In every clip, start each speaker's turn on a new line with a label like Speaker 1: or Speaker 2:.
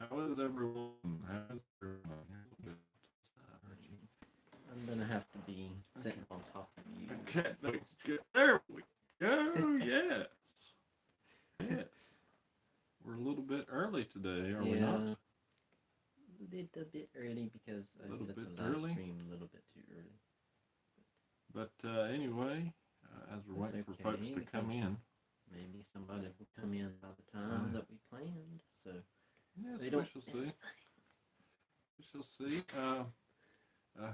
Speaker 1: How is everyone? How is everyone? Here's a bit, Archie.
Speaker 2: I'm gonna have to be sitting on top of you.
Speaker 1: Okay, there we go. Yes, yes. We're a little bit early today, are we not?
Speaker 2: A little bit early because I set the live stream a little bit too early.
Speaker 1: But anyway, as we're waiting for folks to come in,
Speaker 2: maybe somebody will come in by the time that we planned. So
Speaker 1: yes, we shall see. We shall see.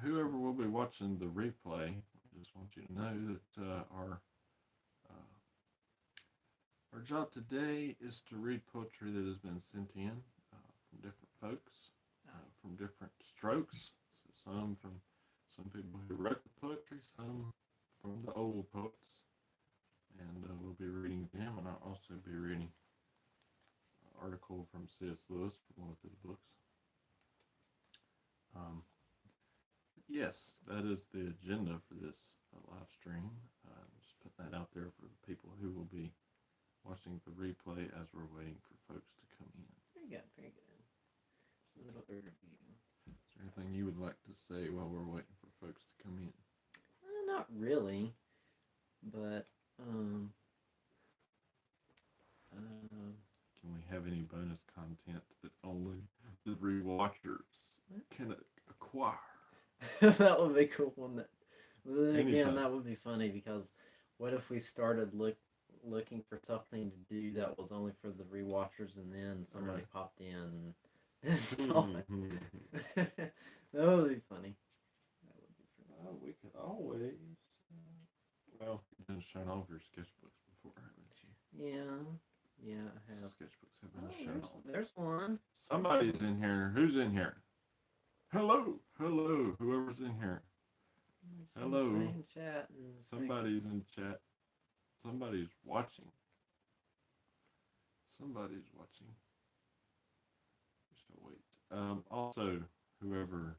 Speaker 1: Whoever will be watching the replay, I just want you to know that our job today is to read poetry that has been sent in from different folks, from different strokes. So some people who wrote the poetry, some from the old poets, and we'll be reading them, and I'll also be reading an article from C.S. Lewis from one of his books. Yes, that is the agenda for this live stream. Just put that out there for the people who will be watching the replay as we're waiting for folks to come in.
Speaker 2: Very good, very good. Just a little overview.
Speaker 1: Is there anything you would like to say while we're waiting for folks to come in?
Speaker 2: Not really, but
Speaker 1: can we have any bonus content that only the rewatchers can acquire?
Speaker 2: That would be cool, wouldn't it? But then again, that would be funny because what if we started looking for something to do that was only for the rewatchers, and then somebody popped in and saw it? That would be funny.
Speaker 1: We could always. Well, you've been shown all of your sketchbooks before, haven't you?
Speaker 2: Yeah, I have.
Speaker 1: Sketchbooks have been shown off.
Speaker 2: There's one.
Speaker 1: Somebody's in here. Who's in here? Hello, whoever's in here. Hello. Somebody's in chat. Somebody's watching. We shall wait. Also, whoever.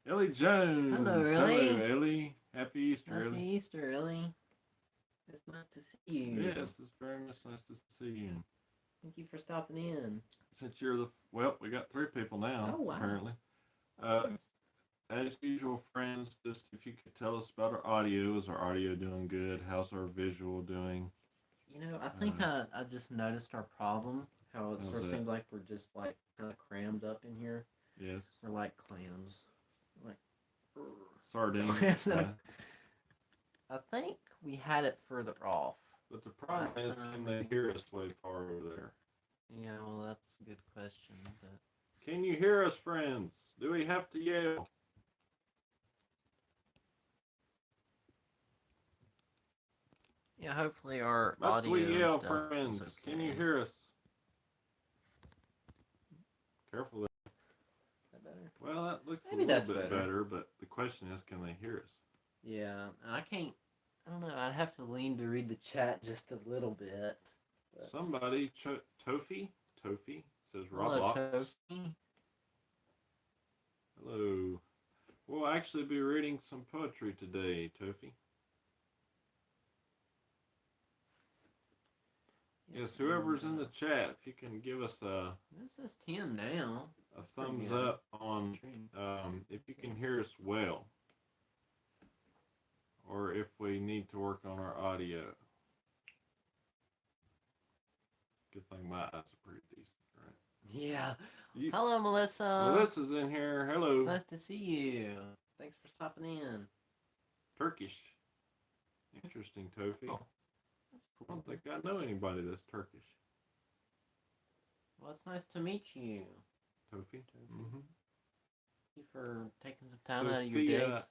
Speaker 1: Ellie Jones.
Speaker 2: Hello, Ellie.
Speaker 1: Hello, Ellie. Happy Easter, Ellie.
Speaker 2: Happy Easter, Ellie. It's nice to see you.
Speaker 1: Yes, it's very much nice to see you.
Speaker 2: Thank you for stopping in.
Speaker 1: Since you're we got 3 people now, apparently. As usual, friends, just if you could tell us about our audio. Is our audio doing good? How's our visual doing?
Speaker 2: I think I just noticed our problem. How it sort of seems like we're just like kind of crammed up in here.
Speaker 1: Yes.
Speaker 2: We're like clams. Like
Speaker 1: sardines.
Speaker 2: I think we had it further off.
Speaker 1: But the problem is, can they hear us way far over there?
Speaker 2: Yeah, well, that's a good question. But
Speaker 1: can you hear us, friends? Do we have to yell?
Speaker 2: Yeah, hopefully our
Speaker 1: Must
Speaker 2: audio
Speaker 1: we yell,
Speaker 2: stuff
Speaker 1: friends?
Speaker 2: is okay.
Speaker 1: Can you hear us? Careful there.
Speaker 2: That better?
Speaker 1: Well, that looks
Speaker 2: Maybe
Speaker 1: a little bit better, but the question is, can they hear us?
Speaker 2: Yeah, I don't know. I'd have to lean to read the chat just a little bit.
Speaker 1: But... Somebody, Tofi says Roblox.
Speaker 2: Hello, Tofi.
Speaker 1: Hello. We'll actually be reading some poetry today, Tofi. Yes, whoever's in the chat, if you can give us a...
Speaker 2: This is 10 now.
Speaker 1: A thumbs up on if you can hear us well. Or if we need to work on our audio. Good thing my eyes are pretty decent, right?
Speaker 2: Yeah. Hello, Melissa.
Speaker 1: Melissa's in here. Hello.
Speaker 2: It's nice to see you. Thanks for stopping in.
Speaker 1: Turkish. Interesting, Tofi. Oh. I don't think I know anybody that's Turkish.
Speaker 2: Well, it's nice to meet you.
Speaker 1: Tofi. Mm-hmm.
Speaker 2: Thank you for taking some time out of your day to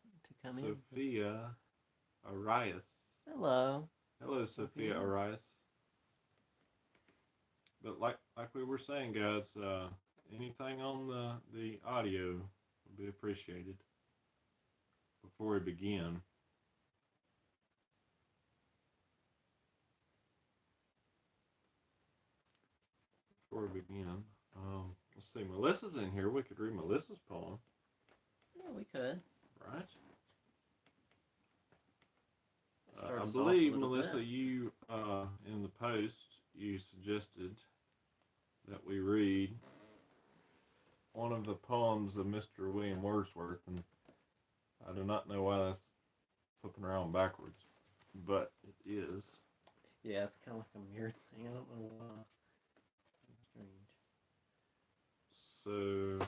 Speaker 2: come in.
Speaker 1: Sophia Arias.
Speaker 2: Hello.
Speaker 1: Hello, Sophia Arias. But like we were saying, guys, anything on the audio would be appreciated. Before we begin. Let's see. Melissa's in here. We could read Melissa's poem.
Speaker 2: Yeah, we could.
Speaker 1: Right. I believe, Melissa, you in the post you suggested that we read one of the poems of Mr. William Wordsworth, and I do not know why that's flipping around backwards, but it is.
Speaker 2: Yeah, it's kind of like a mirror thing. I don't know why. Strange.
Speaker 1: So,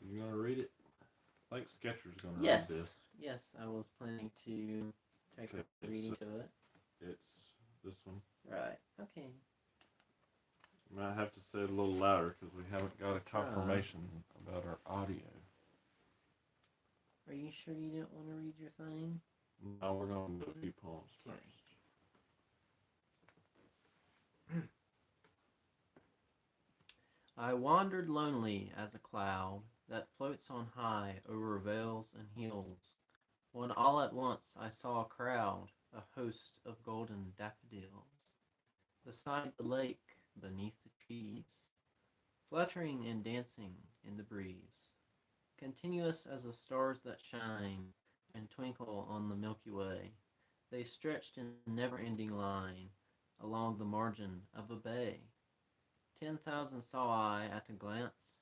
Speaker 1: you gonna read it? I think Sketcher's gonna read
Speaker 2: Yes.
Speaker 1: this.
Speaker 2: Yes, I was planning to take
Speaker 1: Okay,
Speaker 2: a reading
Speaker 1: so-
Speaker 2: to it.
Speaker 1: It's this one.
Speaker 2: Right. Okay.
Speaker 1: You might have to say it a little louder because we haven't got a
Speaker 2: Try.
Speaker 1: confirmation about our audio.
Speaker 2: Are you sure you didn't want to read your thing?
Speaker 1: No, we're going to do a few poems
Speaker 2: Okay.
Speaker 1: first.
Speaker 2: I wandered lonely as a cloud that floats on high over vales and hills, when all at once I saw a crowd, a host of golden daffodils, beside the lake, beneath the trees, fluttering and dancing in the breeze, continuous as the stars that shine and twinkle on the Milky Way. They stretched in never-ending line along the margin of a bay. 10,000 saw I at a glance,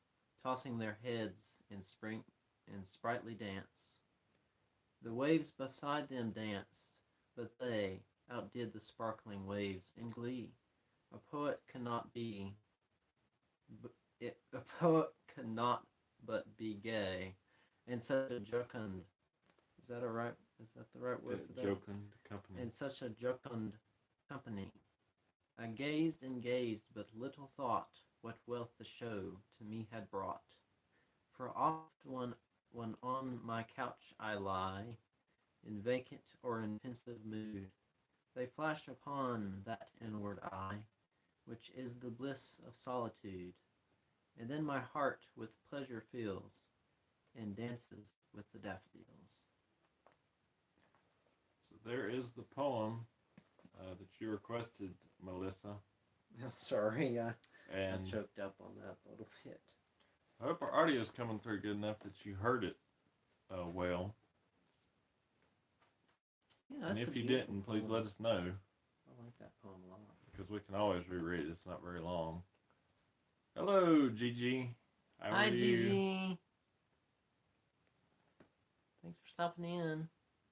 Speaker 2: tossing their heads in sprightly dance. The waves beside them danced, but they outdid the sparkling waves in glee. A poet cannot but be gay, and such a jocund. Is that the right word for that?
Speaker 1: Jocund company.
Speaker 2: In such a jocund company. I gazed and gazed, but little thought what wealth the show to me had brought. For oft when on my couch I lie, in vacant or in pensive mood, they flash upon that inward eye, which is the bliss of solitude. And then my heart with pleasure fills, and dances with the daffodils.
Speaker 1: So there is the poem that you requested, Melissa.
Speaker 2: I'm sorry, I
Speaker 1: And
Speaker 2: choked up on that a little bit.
Speaker 1: I hope our audio is coming through good enough that you heard it well.
Speaker 2: Yeah,
Speaker 1: And
Speaker 2: that's
Speaker 1: if
Speaker 2: a
Speaker 1: you
Speaker 2: beautiful
Speaker 1: didn't, please
Speaker 2: poem.
Speaker 1: let us know,
Speaker 2: I like that poem a lot.
Speaker 1: because we can always reread it. It's not very long. Hello, Gigi. How
Speaker 2: Hi,
Speaker 1: are you?
Speaker 2: Gigi. Thanks for stopping in.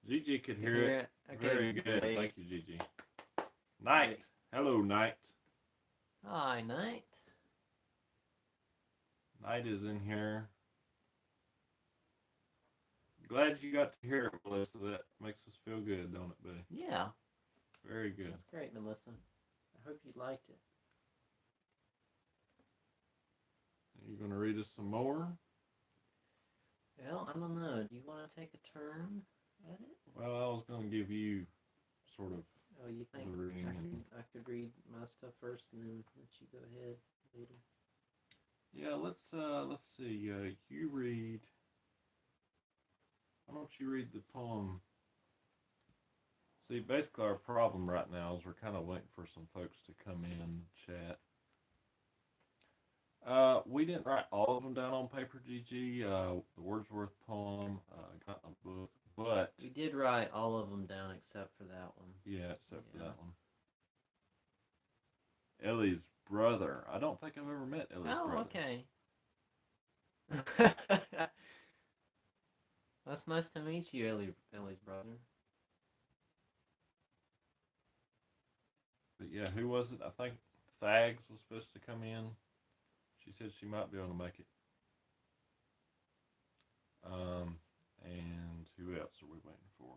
Speaker 1: Gigi could
Speaker 2: You
Speaker 1: hear
Speaker 2: can
Speaker 1: it
Speaker 2: Okay,
Speaker 1: very good.
Speaker 2: great.
Speaker 1: Thank you, Gigi. Night. Hello, Night.
Speaker 2: Hi, Knight.
Speaker 1: Night is in here. Glad you got to hear it, Melissa. That makes us feel good, don't it, buddy?
Speaker 2: Yeah,
Speaker 1: Very good.
Speaker 2: that's great, Melissa. I hope you liked it.
Speaker 1: You gonna read us some more?
Speaker 2: Well, I don't know. Do you want to take a turn at it?
Speaker 1: Well, I was gonna give you sort of
Speaker 2: Oh, you think
Speaker 1: the reading and
Speaker 2: I could read my stuff first and then let you go ahead later?
Speaker 1: yeah. Let's see. You read. Why don't you read the poem? See, basically our problem right now is we're kind of waiting for some folks to come in and chat. We didn't write all of them down on paper, GG. The Wordsworth poem got in a book, but
Speaker 2: We did write all of them down except for that one.
Speaker 1: yeah, except for
Speaker 2: Yeah.
Speaker 1: that one. Ellie's brother. I don't think I've ever met Ellie's
Speaker 2: Oh,
Speaker 1: brother.
Speaker 2: okay. That's nice to meet you, Ellie's brother.
Speaker 1: But yeah, who was it? I think Thags was supposed to come in. She said she might be able to make it. And who else are we waiting for?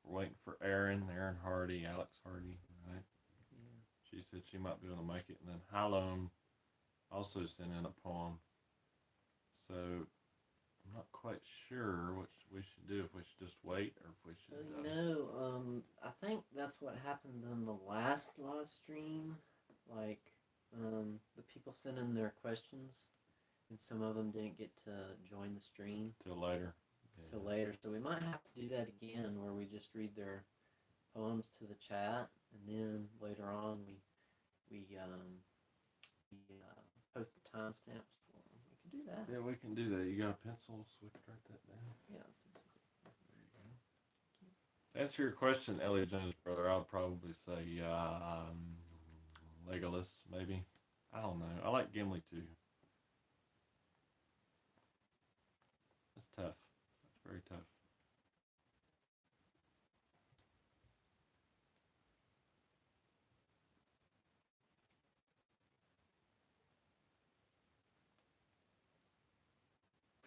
Speaker 1: We're waiting for Aaron Hardy, Alex Hardy, right?
Speaker 2: Yeah.
Speaker 1: She said she might be able to make it. And then Halone also sent in a poem. So I'm not quite sure what we should do, if we should just wait or if we should...
Speaker 2: I think that's what happened on the last live stream. Like, the people sent in their questions, and some of them didn't get to join the stream
Speaker 1: Till later.
Speaker 2: till later. So we might have to do that again, where we just read their poems to the chat, and then later on we post the timestamps for them. We can do that.
Speaker 1: Yeah, we can do that. You got a pencil so we can write that down?
Speaker 2: Yeah.
Speaker 1: To answer your question, Ellie Jones' brother, I would probably say Legolas, maybe. I don't know. I like Gimli too. That's tough. That's very tough.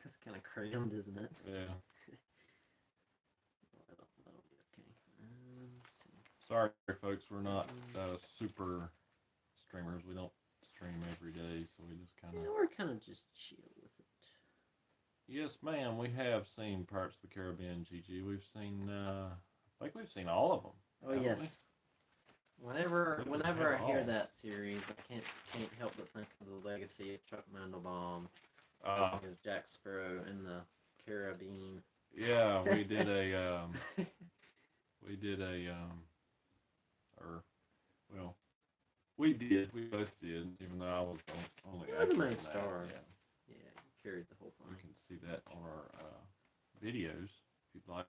Speaker 2: That's kind of crammed, isn't it?
Speaker 1: Yeah.
Speaker 2: That'll be okay. Let's see.
Speaker 1: Sorry, folks. We're not super streamers. We don't stream every day, so we just kind of.
Speaker 2: Yeah, we're kind of just chill with it.
Speaker 1: Yes, ma'am. We have seen Pirates of the Caribbean, Gigi. We've seen. I think we've seen all of them.
Speaker 2: Oh yes. Whenever I hear
Speaker 1: all.
Speaker 2: that series, I can't help but think of the legacy of Chuck Mandelbaum as Jack Sparrow in the Caribbean.
Speaker 1: Yeah, we did a or well, we both did, even though I was only
Speaker 2: You were the
Speaker 1: acting
Speaker 2: main
Speaker 1: in that,
Speaker 2: star.
Speaker 1: Yeah,
Speaker 2: Yeah, you carried the whole
Speaker 1: you
Speaker 2: thing.
Speaker 1: can see that on our videos if you'd like.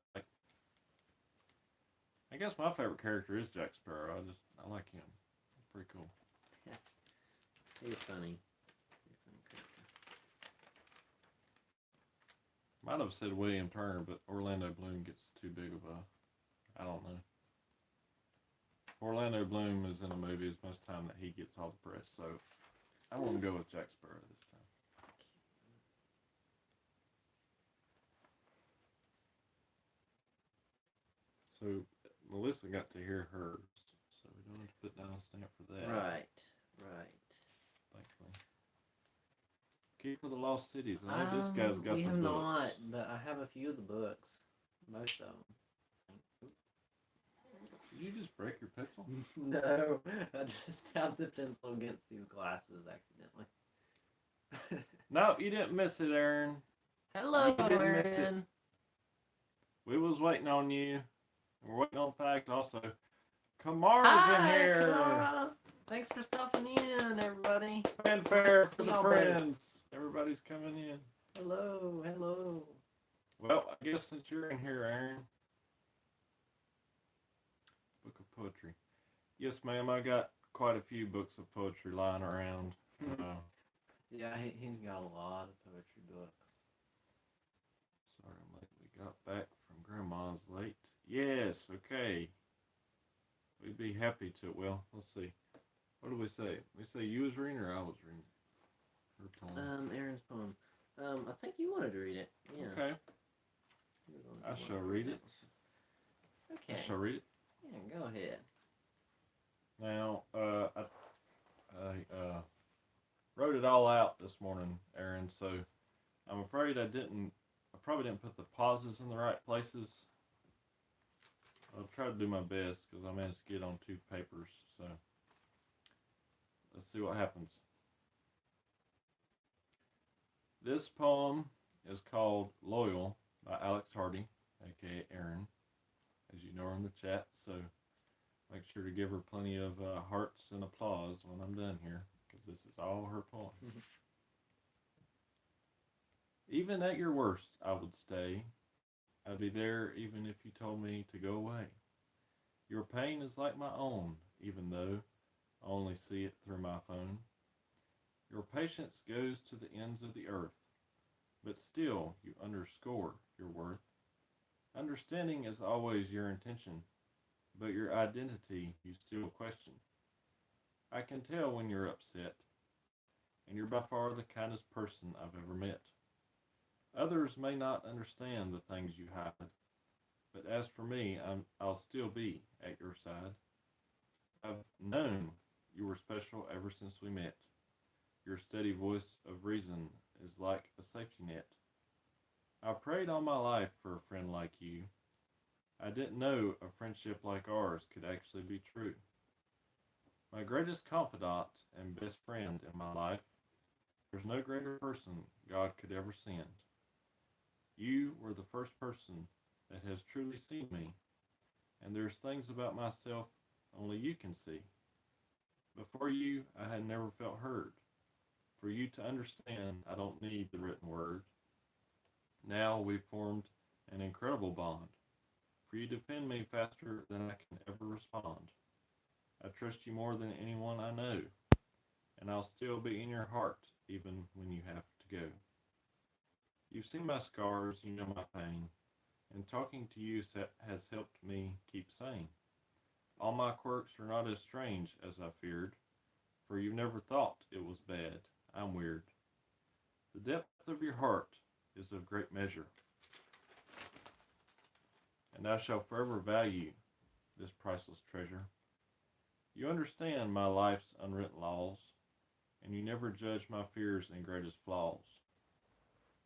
Speaker 1: I guess my favorite character is Jack Sparrow. I like him. He's pretty cool.
Speaker 2: He's funny. He's a funny character.
Speaker 1: Might have said William Turner, but Orlando Bloom gets too big of a. I don't know. Orlando Bloom is in a movie. It's most time that he gets all the press, so I'm gonna go with Jack Sparrow this time. So Melissa got to hear hers, so we don't have to put down a stamp for that.
Speaker 2: Right.
Speaker 1: Thankfully. Keep for the Lost Cities. I know this guy's got
Speaker 2: we
Speaker 1: the
Speaker 2: have
Speaker 1: books.
Speaker 2: not, but I have a few of the books. Most of them.
Speaker 1: Did you just break your pencil?
Speaker 2: No, I just tapped the pencil against these glasses accidentally.
Speaker 1: No, you didn't miss it, Aaron.
Speaker 2: Hello,
Speaker 1: You didn't miss it.
Speaker 2: Aaron.
Speaker 1: We was waiting on you. We're waiting on Fact also. Kamara's in here.
Speaker 2: Kamara. Thanks for stopping in, everybody.
Speaker 1: Fanfare for
Speaker 2: See
Speaker 1: the
Speaker 2: y'all,
Speaker 1: friends. Everybody's coming in.
Speaker 2: Hello.
Speaker 1: Well, I guess since you're in here, Aaron. Book of poetry. Yes, ma'am. I got quite a few books of poetry lying around.
Speaker 2: Yeah, he's got a lot of poetry books.
Speaker 1: Sorry, I'm late. We got back from Grandma's late. Yes, okay. We'd be happy to. Well, let's see. What do we say? We say you was reading or I was reading her poem?
Speaker 2: Aaron's poem. I think you wanted to read it. Yeah.
Speaker 1: Okay. I shall read it.
Speaker 2: Okay.
Speaker 1: I shall read it.
Speaker 2: Yeah, go ahead.
Speaker 1: Now, I wrote it all out this morning, Aaron, so I'm afraid I probably didn't put the pauses in the right places. I'll try to do my best because I managed to get on 2 papers, so let's see what happens. This poem is called Loyal by Alex Hardy, aka Aaron, as you know her in the chat, so make sure to give her plenty of hearts and applause when I'm done here, because this is all her poem. Even at your worst, I would stay. I'd be there even if you told me to go away. Your pain is like my own, even though I only see it through my phone. Your patience goes to the ends of the earth, but still you underscore your worth. Understanding is always your intention, but your identity you still question. I can tell when you're upset, and you're by far the kindest person I've ever met. Others may not understand the things you hide, but as for me, I'll still be at your side. I've known you were special ever since we met. Your steady voice of reason is like a safety net. I prayed all my life for a friend like you. I didn't know a friendship like ours could actually be true. My greatest confidant and best friend in my life. There's no greater person God could ever send. You were the first person that has truly seen me, and there's things about myself only you can see. Before you, I had never felt heard. For you to understand, I don't need the written word. Now we've formed an incredible bond. For you defend me faster than I can ever respond. I trust you more than anyone I know. and I'll still be in your heart even when you have to go. You've seen my scars, you know my pain, and talking to you has helped me keep sane. All my quirks are not as strange as I feared, for you've never thought it was bad. I'm weird. The depth of your heart is of great measure, and I shall forever value this priceless treasure. You understand my life's unwritten laws, and you never judge my fears and greatest flaws.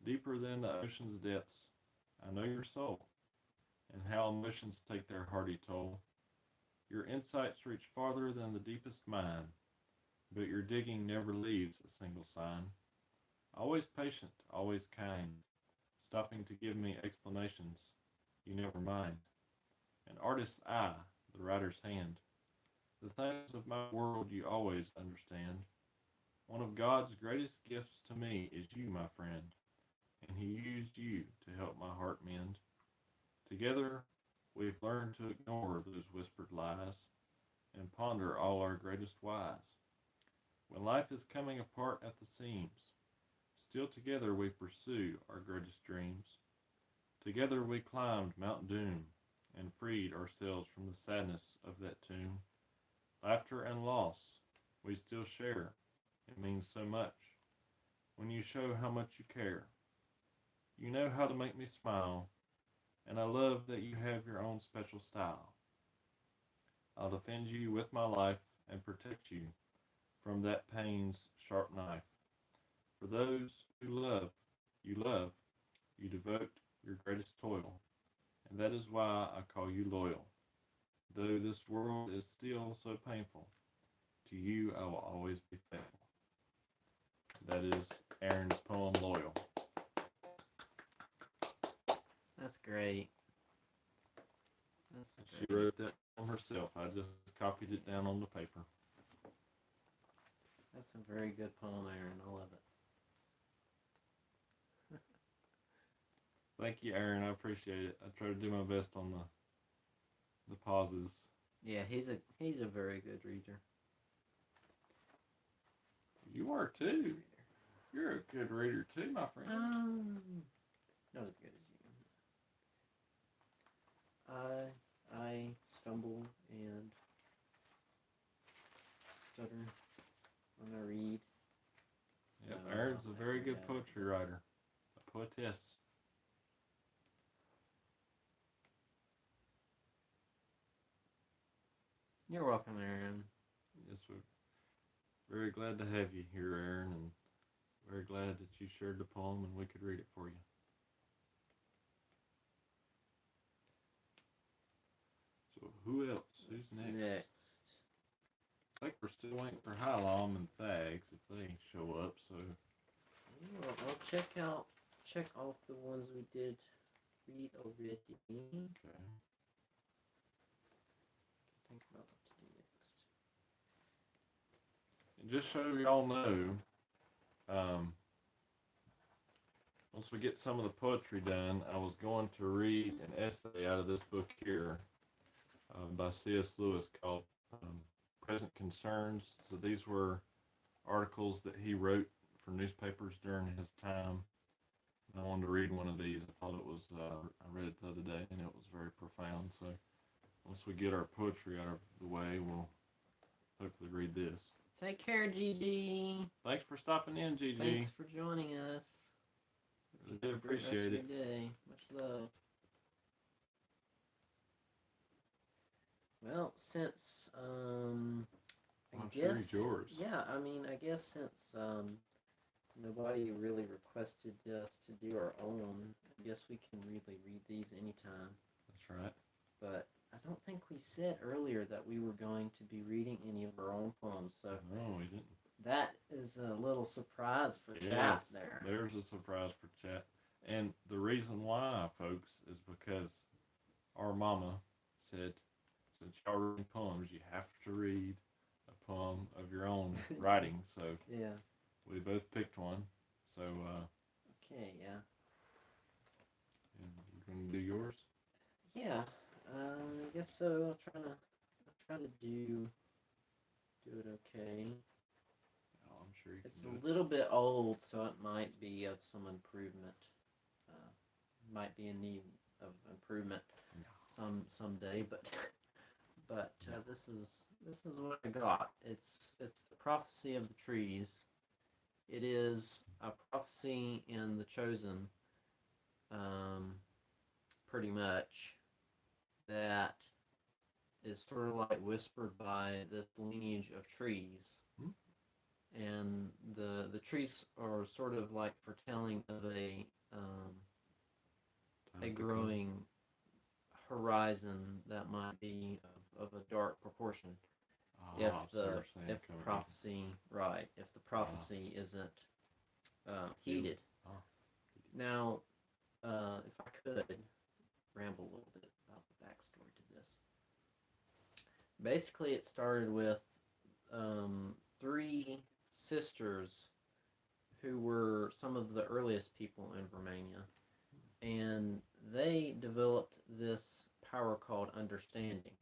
Speaker 1: Deeper than the ocean's depths, I know your soul, and how emotions take their hearty toll. Your insights reach farther than the deepest mine, but your digging never leaves a single sign. Always patient, always kind, stopping to give me explanations, you never mind. An artist's eye, the writer's hand. The things of my world you always understand. One of God's greatest gifts to me is you, my friend, and he used you to help my heart mend. Together, we've learned to ignore those whispered lies and ponder all our greatest whys. When life is coming apart at the seams, still together we pursue our greatest dreams. Together we climbed Mount Doom and freed ourselves from the sadness of that tomb. Laughter and loss we still share. It means so much when you show how much you care. You know how to make me smile, and I love that you have your own special style. I'll defend you with my life and protect you from that pain's sharp knife. For those who love, you devote your greatest toil, and that is why I call you loyal. Though this world is still so painful, to you I will always be faithful. That is Aaron's poem, Loyal.
Speaker 2: That's great. That's
Speaker 1: She
Speaker 2: great.
Speaker 1: wrote that poem herself. I just copied it down on the paper.
Speaker 2: That's a very good poem, Aaron. I love it.
Speaker 1: Thank you, Aaron. I appreciate it. I try to do my best on the pauses.
Speaker 2: Yeah, he's a very good reader.
Speaker 1: You are too. You're a good reader too, my friend.
Speaker 2: Not as good as you. I stumble and stutter when I read.
Speaker 1: Yeah,
Speaker 2: So,
Speaker 1: Aaron's a very good
Speaker 2: yeah.
Speaker 1: poetry writer, a poetess.
Speaker 2: You're welcome, Aaron.
Speaker 1: Yes, we're very glad to have you here, Aaron, and very glad that you shared the poem and we could read it for you. So who else? Who's next? I think we're still waiting for Hylom and Thags if they show up. So
Speaker 2: Well, I'll check off the ones we did read already.
Speaker 1: okay.
Speaker 2: Think about what to do next.
Speaker 1: And just so y'all know, once we get some of the poetry done, I was going to read an essay out of this book here by C.S. Lewis called Present Concerns. So these were articles that he wrote for newspapers during his time. And I wanted to read one of these. I thought it was, I read it the other day and it was very profound. So once we get our poetry out of the way, we'll hopefully read this.
Speaker 2: Take care, Gigi.
Speaker 1: Thanks for stopping in, Gigi.
Speaker 2: Thanks for joining us.
Speaker 1: I do appreciate it.
Speaker 2: Great rest of your day. Much love. Well, since I
Speaker 1: I'm
Speaker 2: guess
Speaker 1: sure it's yours.
Speaker 2: yeah, I mean, I guess since nobody really requested us to do our own, I guess we can really read these anytime.
Speaker 1: That's right.
Speaker 2: But I don't think we said earlier that we were going to be reading any of our own poems, so
Speaker 1: No, we didn't.
Speaker 2: that is a little surprise for
Speaker 1: Yes,
Speaker 2: chat there.
Speaker 1: there's a surprise for chat. And the reason why, folks, is because our mama said, since y'all reading poems, you have to read a poem of your own writing. So
Speaker 2: Yeah.
Speaker 1: we both picked one. So,
Speaker 2: Okay, yeah.
Speaker 1: and you're going to do yours?
Speaker 2: Yeah, I guess so. I'll try to do it okay.
Speaker 1: sure you
Speaker 2: It's
Speaker 1: can do
Speaker 2: a little bit old, so it might be of some improvement. Might be in need of improvement someday, but this is what I got. It's the prophecy of the trees. It is a prophecy in the chosen, pretty much, that is sort of like whispered by this lineage of trees. And the trees are sort of like foretelling of a growing horizon that might be of a dark proportion. If the prophecy isn't heeded. Now, if I could ramble a little bit about the backstory to this. Basically, it started with 3 sisters who were some of the earliest people in Romania, and they developed this power called understanding.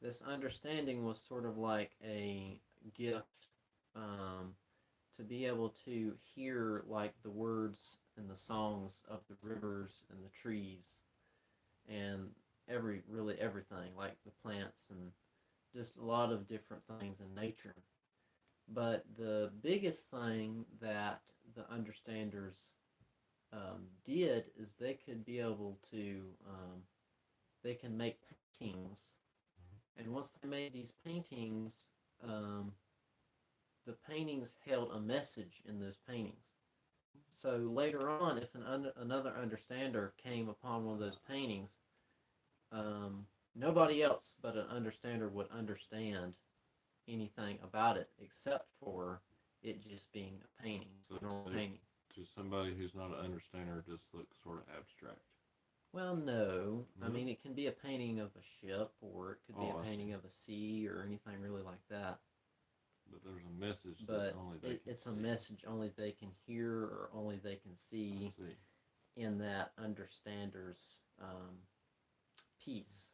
Speaker 2: This understanding was sort of like a gift, to be able to hear like the words and the songs of the rivers and the trees and everything, like the plants and just a lot of different things in nature. But the biggest thing that the understanders did is they could be able to they can make paintings, and once they made these paintings, the paintings held a message in those paintings. So later on, if another understander came upon one of those paintings, nobody else but an understander would understand anything about it except for it just being a painting.
Speaker 1: So
Speaker 2: painting.
Speaker 1: To somebody who's not an understander, it just looks sort of abstract.
Speaker 2: Well, no. I mean, it can be a painting of a ship, or it could be a painting of a sea, or anything really like that.
Speaker 1: But there's a message
Speaker 2: but
Speaker 1: that only they can
Speaker 2: it's
Speaker 1: see.
Speaker 2: a message only they can hear or only they can see in that understander's piece.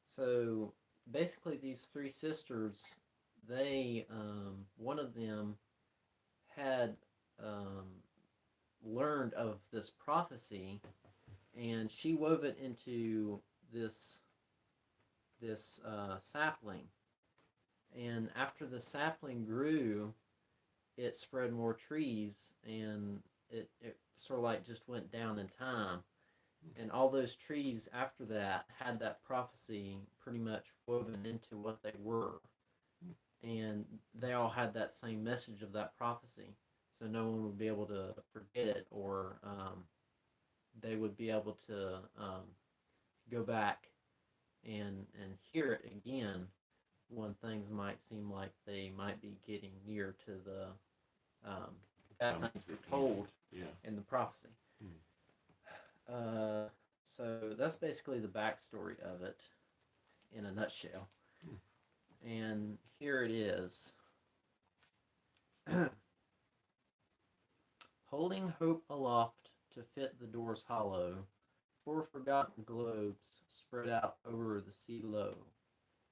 Speaker 2: So basically, these 3 sisters, they one of them had learned of this prophecy, and she wove it into this sapling. And after the sapling grew, it spread more trees, and it sort of like just went down in time. And all those trees after that had that prophecy pretty much woven into what they were. And they all had that same message of that prophecy. So no one would be able to forget it, or they would be able to go back and hear it again when things might seem like they might be getting near to the bad things were told in the prophecy. So that's basically the backstory of it in a nutshell. And here it is. Holding hope aloft to fit the doors hollow, 4 forgotten globes spread out over the sea low,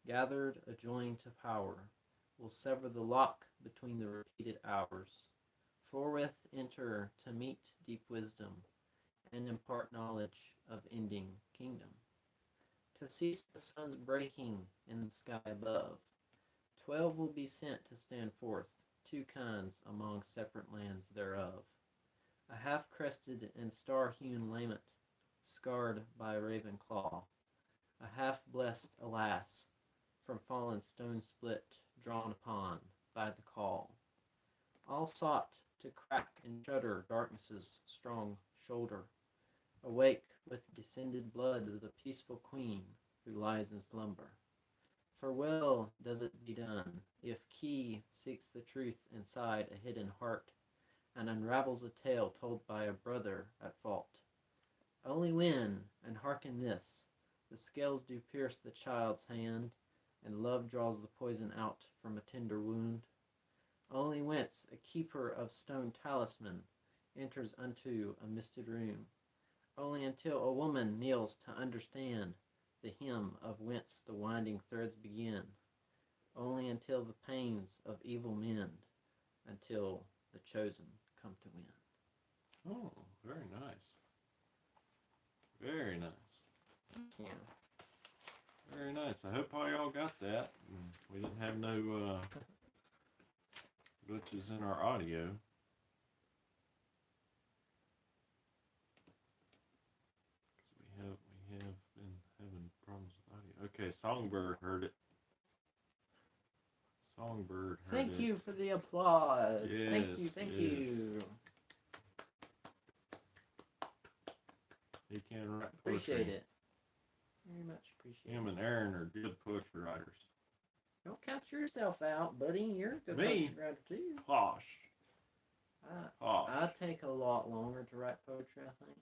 Speaker 2: gathered adjoining to power, will sever the lock between the repeated hours, forthwith enter to meet deep wisdom, and impart knowledge of ending kingdom. To cease the sun's breaking in the sky above, 12 will be sent to stand forth, 2 kinds among separate lands thereof. A half-crested and star-hewn lament, scarred by a raven claw, a half-blessed alas, from fallen stone split, drawn upon by the call. All sought to crack and shudder darkness's strong shoulder, awake with descended blood of the peaceful queen who lies in slumber. For well does it be done if Key seeks the truth inside a hidden heart, and unravels a tale told by a brother at fault. Only when, and hearken this, the scales do pierce the child's hand, and love draws the poison out from a tender wound, only whence a keeper of stone talisman enters unto a misted room, only until a woman kneels to understand the hymn of whence the winding threads begin, only until the pains of evil mend, until the chosen come to win.
Speaker 1: Oh, very nice. Very nice.
Speaker 2: Yeah.
Speaker 1: Very nice. I hope all y'all got that. We didn't have no glitches in our audio. We have been having problems with audio. Okay, Songbird heard it. Songbird heard it.
Speaker 2: Thank you for the applause. Thank
Speaker 1: Yes,
Speaker 2: you, thank
Speaker 1: yes.
Speaker 2: you.
Speaker 1: He can write
Speaker 2: Appreciate
Speaker 1: poetry.
Speaker 2: it. Very much appreciate
Speaker 1: Him
Speaker 2: it.
Speaker 1: and Aaron are good poetry writers.
Speaker 2: Don't count yourself out, buddy. You're a good
Speaker 1: Me?
Speaker 2: poetry writer too.
Speaker 1: Posh. Posh.
Speaker 2: I take a lot longer to write poetry, I think.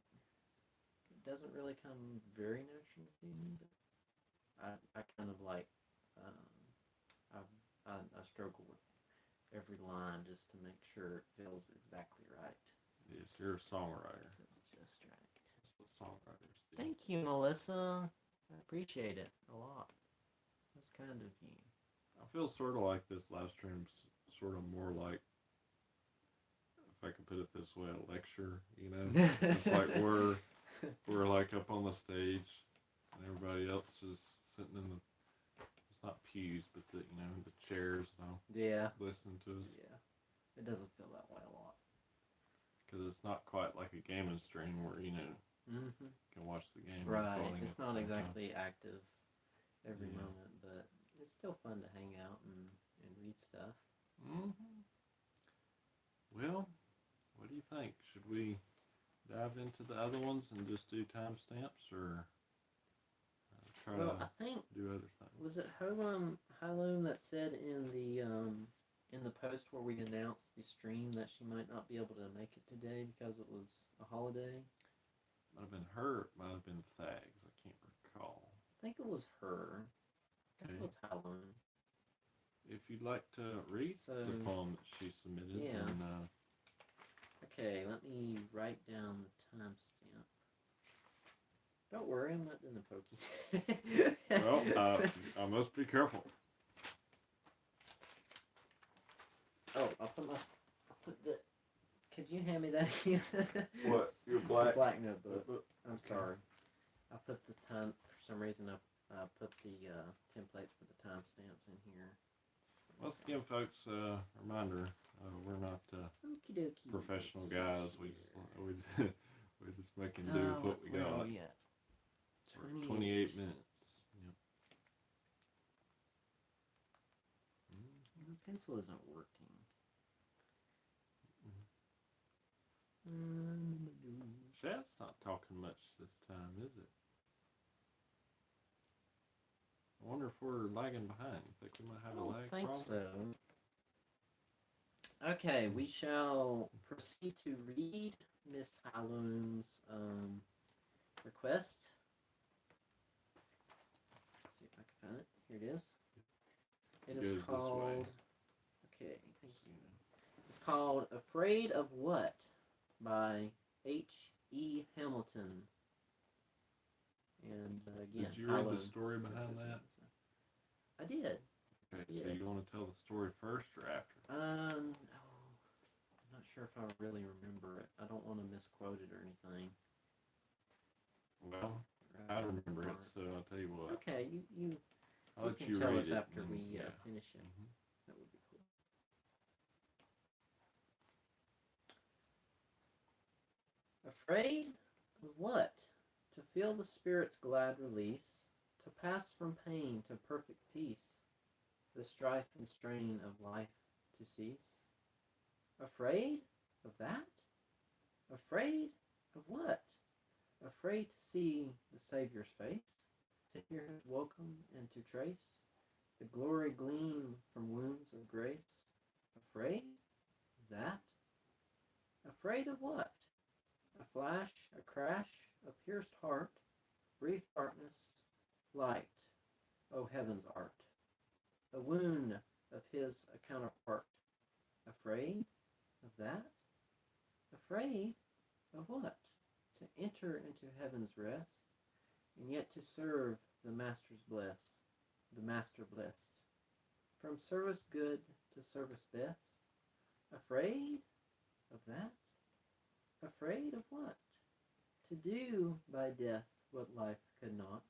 Speaker 2: It doesn't really come very naturally to me, but I kind of like, I struggle with every line just to make sure it feels exactly right.
Speaker 1: Yes, you're a songwriter.
Speaker 2: Feels just right.
Speaker 1: That's what songwriters do.
Speaker 2: Thank you, Melissa. I appreciate it a lot. That's kind of you.
Speaker 1: I feel sort of like this live stream's sort of more like, if I can put it this way, a lecture, you know? It's like we're like up on the stage and everybody else is sitting in the, it's not pews, but the, you know, the chairs and all
Speaker 2: Yeah.
Speaker 1: listening to us.
Speaker 2: Yeah. It doesn't feel that way a lot.
Speaker 1: Because it's not quite like a gaming stream where, you know,
Speaker 2: Mm-hmm.
Speaker 1: you can watch the game.
Speaker 2: Right.
Speaker 1: unfolding
Speaker 2: It's
Speaker 1: at the
Speaker 2: not
Speaker 1: same time.
Speaker 2: exactly active every
Speaker 1: Yeah.
Speaker 2: moment, but it's still fun to hang out and read stuff.
Speaker 1: Mm-hmm. Well, what do you think? Should we dive into the other ones and just do timestamps, or try
Speaker 2: Well,
Speaker 1: to
Speaker 2: I think,
Speaker 1: do other things?
Speaker 2: was it Halum that said in the post where we announced the stream that she might not be able to make it today because it was a holiday?
Speaker 1: Might have been her. It might have been Thags. I can't recall.
Speaker 2: I think it was her. I think
Speaker 1: Okay.
Speaker 2: it was Halum.
Speaker 1: If you'd like to read the
Speaker 2: So,
Speaker 1: poem that she submitted,
Speaker 2: yeah.
Speaker 1: then
Speaker 2: Okay, let me write down the timestamp. Don't worry, I'm not doing the pokey.
Speaker 1: well, I must be careful.
Speaker 2: Oh, I'll put the. Could you hand me that again?
Speaker 1: What? Your
Speaker 2: The
Speaker 1: black?
Speaker 2: black notebook. I'm
Speaker 1: Okay.
Speaker 2: sorry. I put the time for some reason. I put the templates for the timestamps in here.
Speaker 1: Once again, folks, reminder: we're not
Speaker 2: Okie dokie.
Speaker 1: professional
Speaker 2: Let's see
Speaker 1: guys.
Speaker 2: here.
Speaker 1: We just making do with what we
Speaker 2: where
Speaker 1: got.
Speaker 2: are we at?
Speaker 1: We're at 28 minutes. Yep.
Speaker 2: The pencil isn't working.
Speaker 1: Shad's not talking much this time, is it? I wonder if we're lagging behind. You think we might
Speaker 2: I
Speaker 1: have a
Speaker 2: don't
Speaker 1: lag
Speaker 2: think
Speaker 1: problem?
Speaker 2: so. Okay, we shall proceed to read Miss Halum's request. Let's see if I can find it. Here it is. It
Speaker 1: Goes
Speaker 2: is
Speaker 1: this way.
Speaker 2: called. Okay, thank you. It's called "Afraid of What" by H.E. Hamilton. And again,
Speaker 1: Did you read the
Speaker 2: Halum
Speaker 1: story
Speaker 2: sent
Speaker 1: behind
Speaker 2: this in,
Speaker 1: that?
Speaker 2: so- I did.
Speaker 1: Okay, so
Speaker 2: Yeah.
Speaker 1: you want to tell the story first or after?
Speaker 2: I'm not sure if I really remember it. I don't want to misquote it or anything.
Speaker 1: Well, I remember it, so I'll tell you what.
Speaker 2: Okay, you
Speaker 1: I'll let
Speaker 2: can
Speaker 1: you
Speaker 2: tell
Speaker 1: read
Speaker 2: us
Speaker 1: it.
Speaker 2: after
Speaker 1: and
Speaker 2: we
Speaker 1: yeah.
Speaker 2: finish it.
Speaker 1: Mhm.
Speaker 2: That would be cool. Afraid of what? To feel the Spirit's glad release, to pass from pain to perfect peace, the strife and strain of life to cease. Afraid of that? Afraid of what? Afraid to see the Savior's face, to hear his welcome and to trace the glory gleam from wounds of grace. Afraid of that? Afraid of what? A flash, a crash, a pierced heart, brief darkness, light, O heaven's art. A wound of his a counterpart. Afraid of that? Afraid of what? To enter into heaven's rest, and yet to serve the Master's blessed, the Master blessed. From service good to service best, Afraid of that? Afraid of what? To do by death what life could not,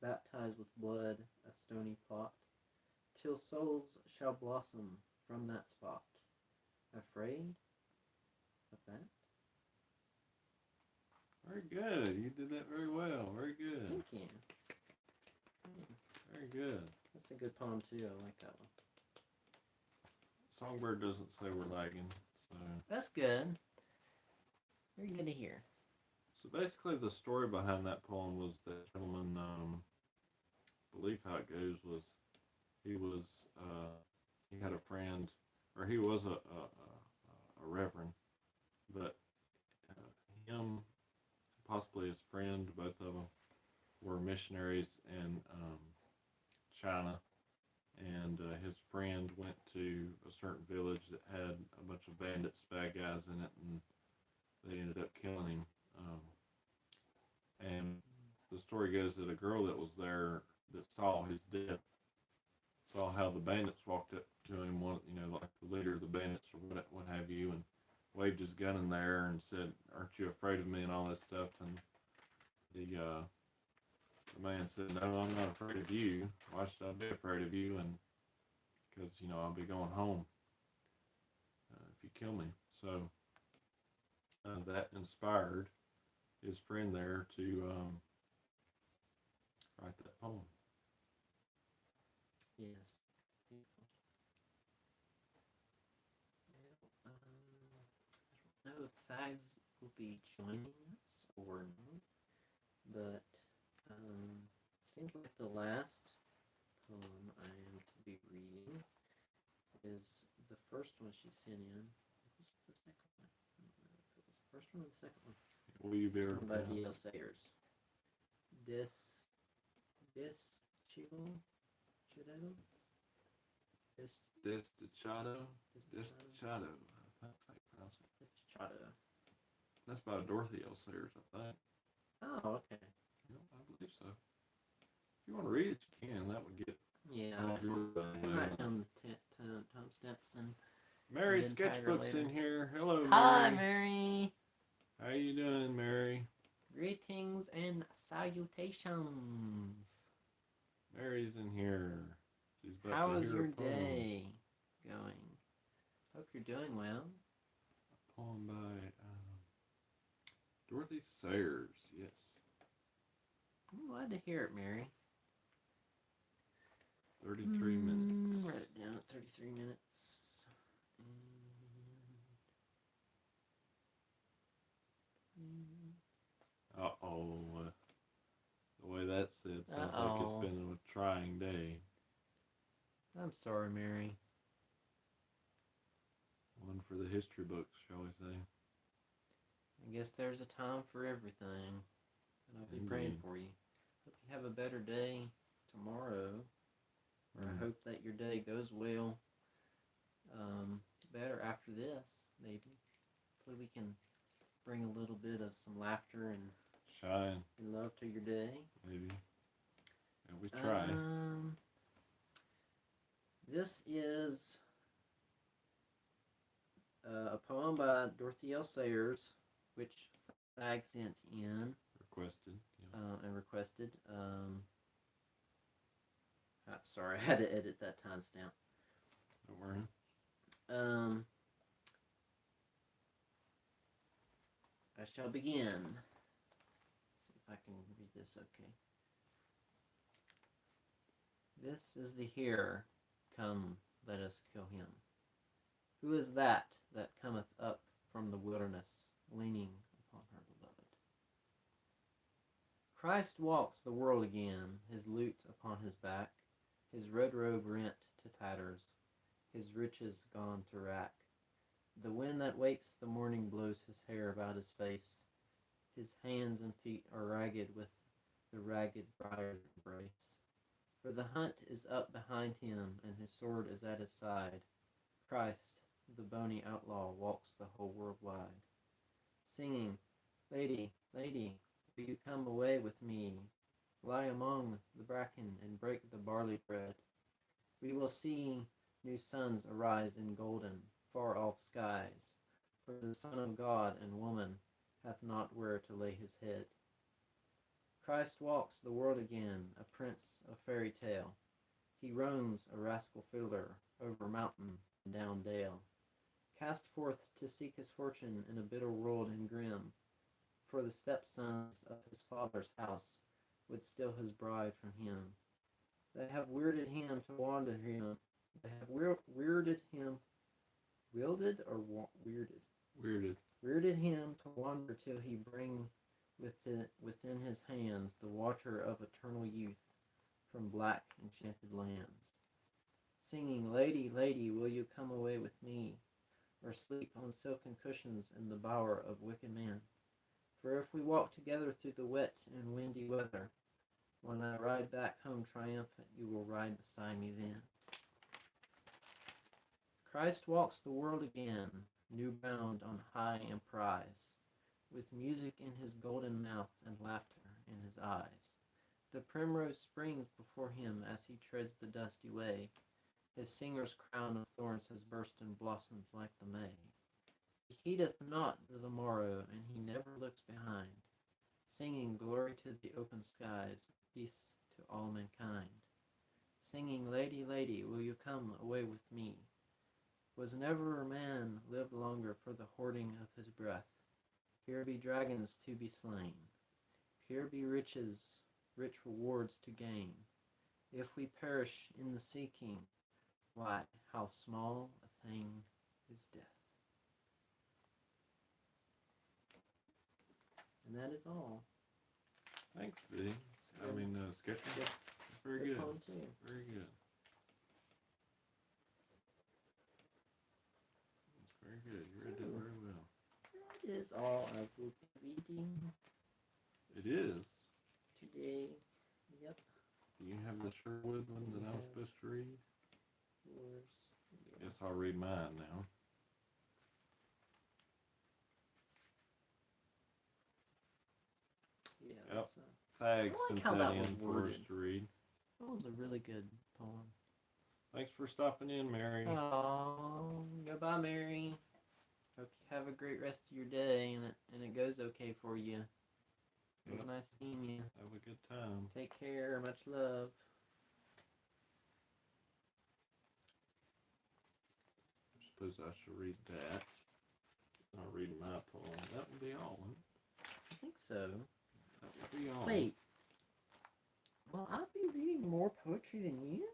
Speaker 2: baptize with blood a stony plot, till souls shall blossom from that spot. Afraid of that?
Speaker 1: Very good. You did that very well. Very good.
Speaker 2: Thank you.
Speaker 1: Very good.
Speaker 2: That's a good poem too. I like that one.
Speaker 1: Songbird doesn't say we're lagging, so.
Speaker 2: That's good. Very good to hear.
Speaker 1: So basically, the story behind that poem was that gentleman. Believe how it goes was he was he had a friend, or he was a reverend, but him, possibly his friend, both of them were missionaries in China, and his friend went to a certain village that had a bunch of bandits, bad guys in it, and they ended up killing him. And the story goes that a girl that was there that saw his death, saw how the bandits walked up to him, like the leader of the bandits or what have you, and waved his gun in there and said, "Aren't you afraid of me?" and all this stuff. And the man said, "No, I'm not afraid of you. Why should I be afraid of you? And because I'll be going home if you kill me." So that inspired his friend there to write that poem.
Speaker 2: Yes. Beautiful. I don't know if Sags will be joining us or not, but seems like the last poem I am to be reading is the first one she sent in. What was the second one? I don't know if it was the first one or the second one.
Speaker 1: Will you be able to
Speaker 2: By
Speaker 1: pronounce
Speaker 2: D.L.
Speaker 1: it?
Speaker 2: Sayers. Chivo? Chidado?
Speaker 1: Desdichado? Desdichado. That's how you pronounce it.
Speaker 2: Desdichado.
Speaker 1: That's by Dorothy L. Sayers, I think.
Speaker 2: Oh, okay.
Speaker 1: I believe so. If you want to read it, you can. That would get
Speaker 2: Yeah.
Speaker 1: all of your
Speaker 2: Right on Tom Stepson.
Speaker 1: Mary
Speaker 2: and then Tiger
Speaker 1: Sketchbook's
Speaker 2: later.
Speaker 1: in here. Hello, Mary.
Speaker 2: Hi, Mary.
Speaker 1: How you doing, Mary?
Speaker 2: Greetings and salutations.
Speaker 1: Mary's in here. She's about
Speaker 2: How
Speaker 1: to
Speaker 2: is
Speaker 1: hear
Speaker 2: your
Speaker 1: a poem.
Speaker 2: day going? Hope you're doing well.
Speaker 1: A poem by Dorothy Sayers. Yes.
Speaker 2: I'm glad to hear it, Mary.
Speaker 1: 33 minutes.
Speaker 2: Write it down at 33 minutes.
Speaker 1: Uh-oh. The way that's said sounds like it's been a trying day.
Speaker 2: I'm sorry, Mary.
Speaker 1: One for the history books, shall we say.
Speaker 2: I guess there's a time for everything. And I'll be praying for you. Hope you have a better day tomorrow. Or I hope that your day goes well. Better after this, maybe. Hopefully we can bring a little bit of some laughter and
Speaker 1: shine
Speaker 2: and love to your day.
Speaker 1: Maybe. Yeah, we try.
Speaker 2: This is a poem by Dorothy L. Sayers, which Fag sent in.
Speaker 1: Requested. Yeah.
Speaker 2: And requested. Sorry, I had to edit that timestamp.
Speaker 1: Don't worry.
Speaker 2: I shall begin. See if I can read this okay. This is the hearer. Come, let us kill him. Who is that cometh up from the wilderness, leaning upon her beloved? Christ walks the world again, his lute upon his back, his red robe rent to tatters, his riches gone to wrack. The wind that wakes the morning blows his hair about his face. His hands and feet are ragged with the ragged briar embrace. For the hunt is up behind him, and his sword is at his side. Christ, the bony outlaw, walks the whole world wide, singing, Lady, lady, will you come away with me? Lie among the bracken and break the barley bread. We will see new suns arise in golden, far-off skies, for the Son of God and woman hath not where to lay his head. Christ walks the world again, a prince of fairy tale. He roams a rascal fiddler over mountain and down dale, cast forth to seek his fortune in a bitter world and grim, for the stepsons of his father's house would steal his bride from him. They have weirded him to wander him. They have weirded him, wielded or weirded? Weirded him to wander till he bring within his hands the water of eternal youth from black enchanted lands, singing, "Lady, lady, will you come away with me, or sleep on silken cushions in the bower of wicked man? For if we walk together through the wet and windy weather, when I ride back home triumphant, you will ride beside me then." Christ walks the world again, new bound on high emprise, with music in his golden mouth and laughter in his eyes. The primrose springs before him as he treads the dusty way. His singer's crown of thorns has burst and blossoms like the May. He heedeth not the morrow, and he never looks behind, singing glory to the open skies, peace to all mankind. Singing, "Lady, lady, will you come away with me? Was never a man lived longer for the hoarding of his breath. Here be dragons to be slain. Here be rich rewards to gain. If we perish in the seeking, why, how small a thing is death." And that is all.
Speaker 1: Thanks, Dee. Sketching.
Speaker 2: Yep.
Speaker 1: Very
Speaker 2: Good
Speaker 1: good.
Speaker 2: poem too.
Speaker 1: Very good. That's very good. You read it very well.
Speaker 2: That is all I will be reading
Speaker 1: It is.
Speaker 2: today. Yep.
Speaker 1: Do you have the Sherwood one that I'm supposed to read?
Speaker 2: Yours.
Speaker 1: Guess I'll read mine now.
Speaker 2: Yeah.
Speaker 1: Yep.
Speaker 2: So,
Speaker 1: Thanks,
Speaker 2: I like
Speaker 1: sent
Speaker 2: how
Speaker 1: that
Speaker 2: that was
Speaker 1: in for us
Speaker 2: worded.
Speaker 1: to read.
Speaker 2: that was a really good poem.
Speaker 1: Thanks for stopping in, Mary.
Speaker 2: Oh, goodbye, Mary. Hope you have a great rest of your day and it goes okay for you. It was
Speaker 1: Yep.
Speaker 2: nice seeing you.
Speaker 1: Have a good time.
Speaker 2: Take care. Much love.
Speaker 1: I suppose I should read that. I'll read my poem. That would be all.
Speaker 2: I think so.
Speaker 1: That would be all.
Speaker 2: Wait. Will I be reading more poetry than you?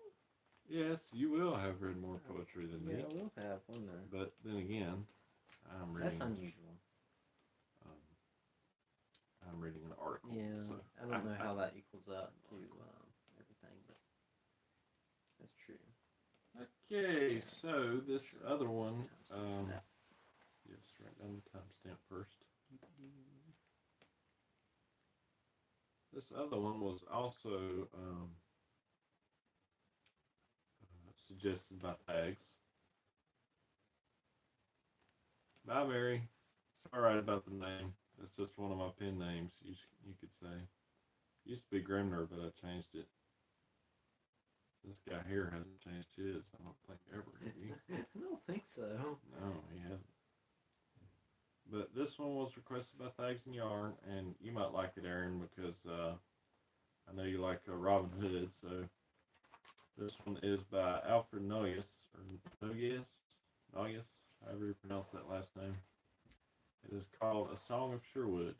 Speaker 1: Yes, you will have read more poetry than
Speaker 2: Yeah,
Speaker 1: me.
Speaker 2: I will have, won't I?
Speaker 1: But then again, I'm reading.
Speaker 2: That's unusual.
Speaker 1: Um, I'm reading an article.
Speaker 2: Yeah,
Speaker 1: So
Speaker 2: I don't know how that equals up to everything, but that's true.
Speaker 1: Okay, so this other one. Yes, write down the timestamp first. This other one was also suggested by Tags. Bye, Mary. Sorry about the name. It's just one of my pen names, you could say. Used to be Grimner, but I changed it. This guy here hasn't changed his. I don't think ever. Have you?
Speaker 2: I don't think so.
Speaker 1: No, he hasn't. But this one was requested by Thags and Yarn, and you might like it, Aaron, because I know you like Robin Hood. So this one is by Alfred Noyes, or Noyes, however you pronounce that last name. It is called A Song of Sherwood.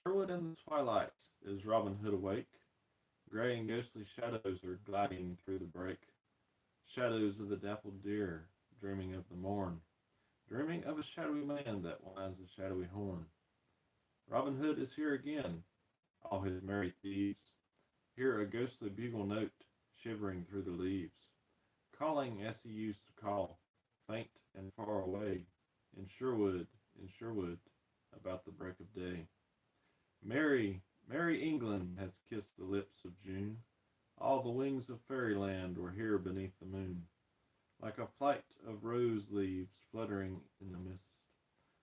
Speaker 1: Sherwood in the twilight is Robin Hood awake. Gray and ghostly shadows are gliding through the brake. Shadows of the dappled deer, dreaming of the morn, dreaming of a shadowy man that winds a shadowy horn. Robin Hood is here again, all his merry thieves. Hear a ghostly bugle note shivering through the leaves, calling as he used to call, faint and far away, in Sherwood, about the break of day. Merry, merry England has kissed the lips of June. All the wings of fairyland were here beneath the moon, like a flight of rose leaves fluttering in the mist,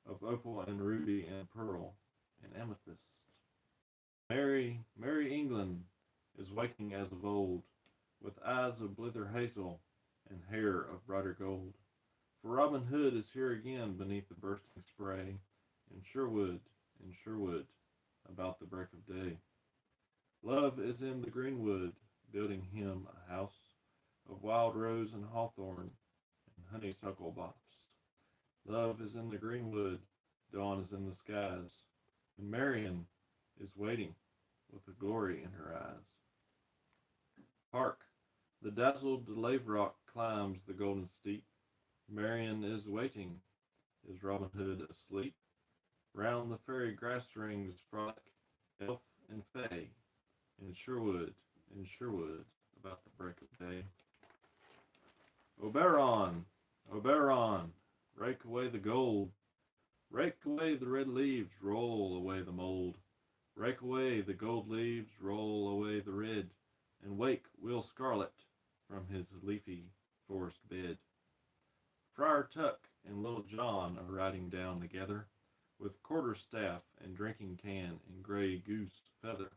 Speaker 1: of opal and ruby and pearl and amethyst. Merry, merry England is waking as of old, with eyes of blither hazel and hair of brighter gold. For Robin Hood is here again beneath the bursting spray, in Sherwood, about the break of day. Love is in the greenwood, building him a house of wild rose and hawthorn and honeysuckle box. Love is in the greenwood, dawn is in the skies, and Marian is waiting with a glory in her eyes. Hark! The dazzled Laverock climbs the golden steep. Marian is waiting. Is Robin Hood asleep? Round the fairy grass rings frolic elf and fay. In Sherwood, about the break of day. Oberon, Oberon, rake away the gold. Rake away the red leaves, roll away the mold. Rake away the gold leaves, roll away the red, and wake Will Scarlet from his leafy forest bed. Friar Tuck and Little John are riding down together, with quarterstaff and drinking can and grey goose feather.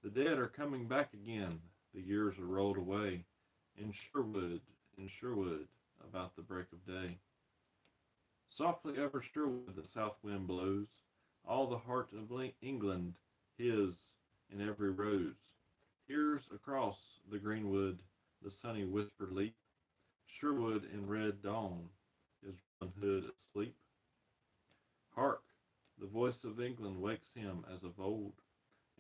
Speaker 1: The dead are coming back again, the years are rolled away, in Sherwood, about the break of day. Softly over Sherwood the south wind blows, all the heart of England his in every rose. Hears across the greenwood the sunny whisper leap, Sherwood in red dawn, is Robin Hood asleep? Hark! The voice of England wakes him as of old,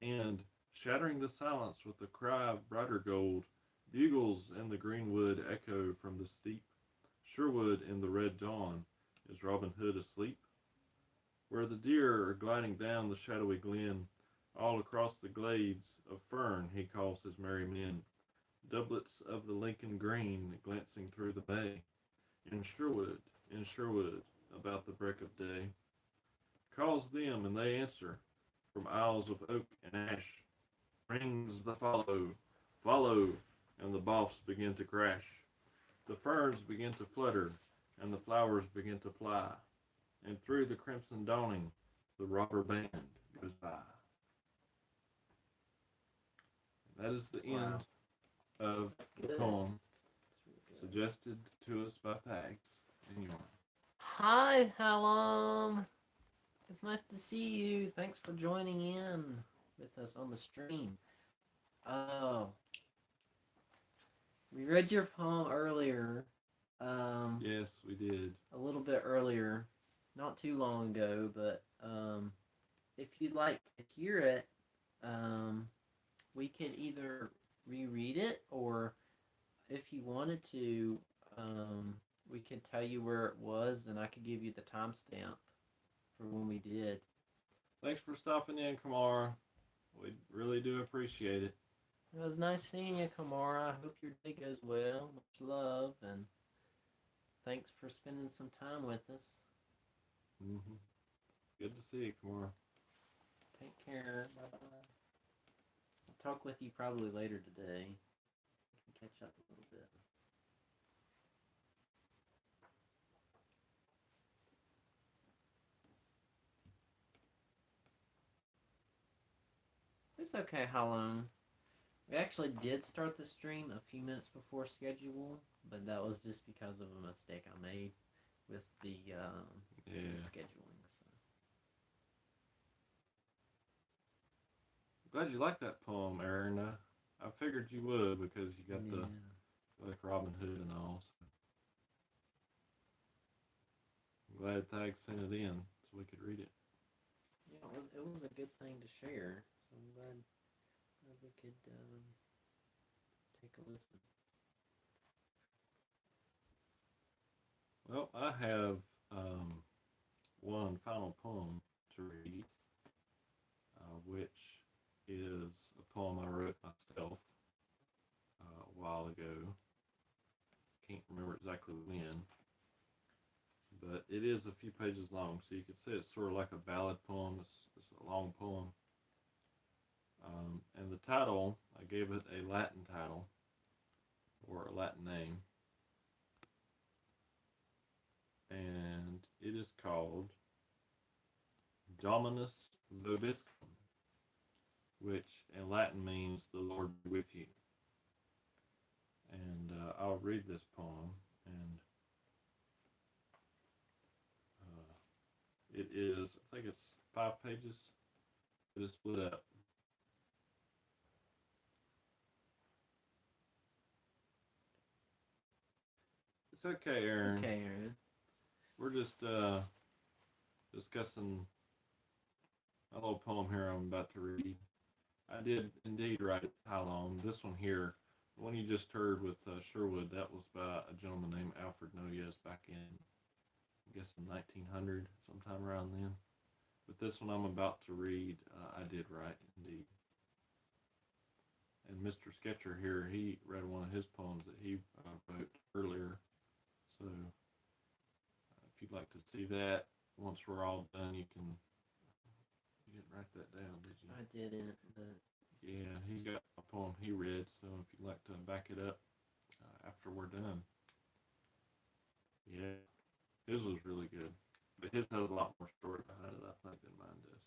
Speaker 1: and, shattering the silence with a cry of brighter gold, bugles in the greenwood echo from the steep, Sherwood in the red dawn, is Robin Hood asleep? Where the deer are gliding down the shadowy glen, all across the glades of fern he calls his merry men, doublets of the Lincoln green glancing through the bay, in Sherwood, about the break of day. Calls them, and they answer, from aisles of oak and ash, rings the follow, and the boffs begin to crash. The ferns begin to flutter, and the flowers begin to fly, and through the crimson dawning, the robber band goes by. And that is the end of the poem, suggested to us by Pags and Yorn.
Speaker 2: Hi, Hallam. It's nice to see you. Thanks for joining in with us on the stream. Oh, we read your poem earlier.
Speaker 1: Yes, we did.
Speaker 2: A little bit earlier, not too long ago, but if you'd like to hear it, we could either reread it, or if you wanted to, we could tell you where it was, and I could give you the timestamp for when we did.
Speaker 1: Thanks for stopping in, Kamara. We really do appreciate it.
Speaker 2: It was nice seeing you, Kamara. I hope your day goes well. Much love, and thanks for spending some time with us.
Speaker 1: Mm-hmm. It's good to see you, Kamara.
Speaker 2: Take care. Bye-bye. I'll talk with you probably later today. We can catch up a little bit. It's okay, how long? We actually did start the stream a few minutes before schedule, but that was just because of a mistake I made with the scheduling. So.
Speaker 1: Glad you liked that poem, Aaron. I figured you would, because you got the like Robin Hood and all. So. I'm glad Tag sent it in so we could read it.
Speaker 2: Yeah, it was a good thing to share. So I'm glad we could take a listen.
Speaker 1: Well, I have one final poem to read, which is a poem I wrote myself a while ago. Can't remember exactly when, but it is a few pages long, so you could say it's sort of like a ballad poem. It's a long poem. And the title, I gave it a Latin title, or a Latin name, and it is called Dominus Vobiscum, which in Latin means the Lord be with you. and I'll read this poem. And it is, I think it's 5 pages. It is split up. It's okay, Aaron.
Speaker 2: It's okay, Aaron.
Speaker 1: We're just discussing a little poem here I'm about to read. I did indeed write it how long. This one here, the one you just heard with Sherwood, that was by a gentleman named Alfred Noyes back in, I guess, in 1900, sometime around then. But this one I'm about to read, I did write indeed. And Mr. Sketcher here, he read one of his poems that he wrote earlier. So if you'd like to see that, once we're all done, you didn't write that down, did you?
Speaker 2: I didn't, but...
Speaker 1: Yeah, he's got a poem he read, so if you'd like to back it up after we're done. Yeah, his was really good. But his has a lot more story behind it, I think, than mine does.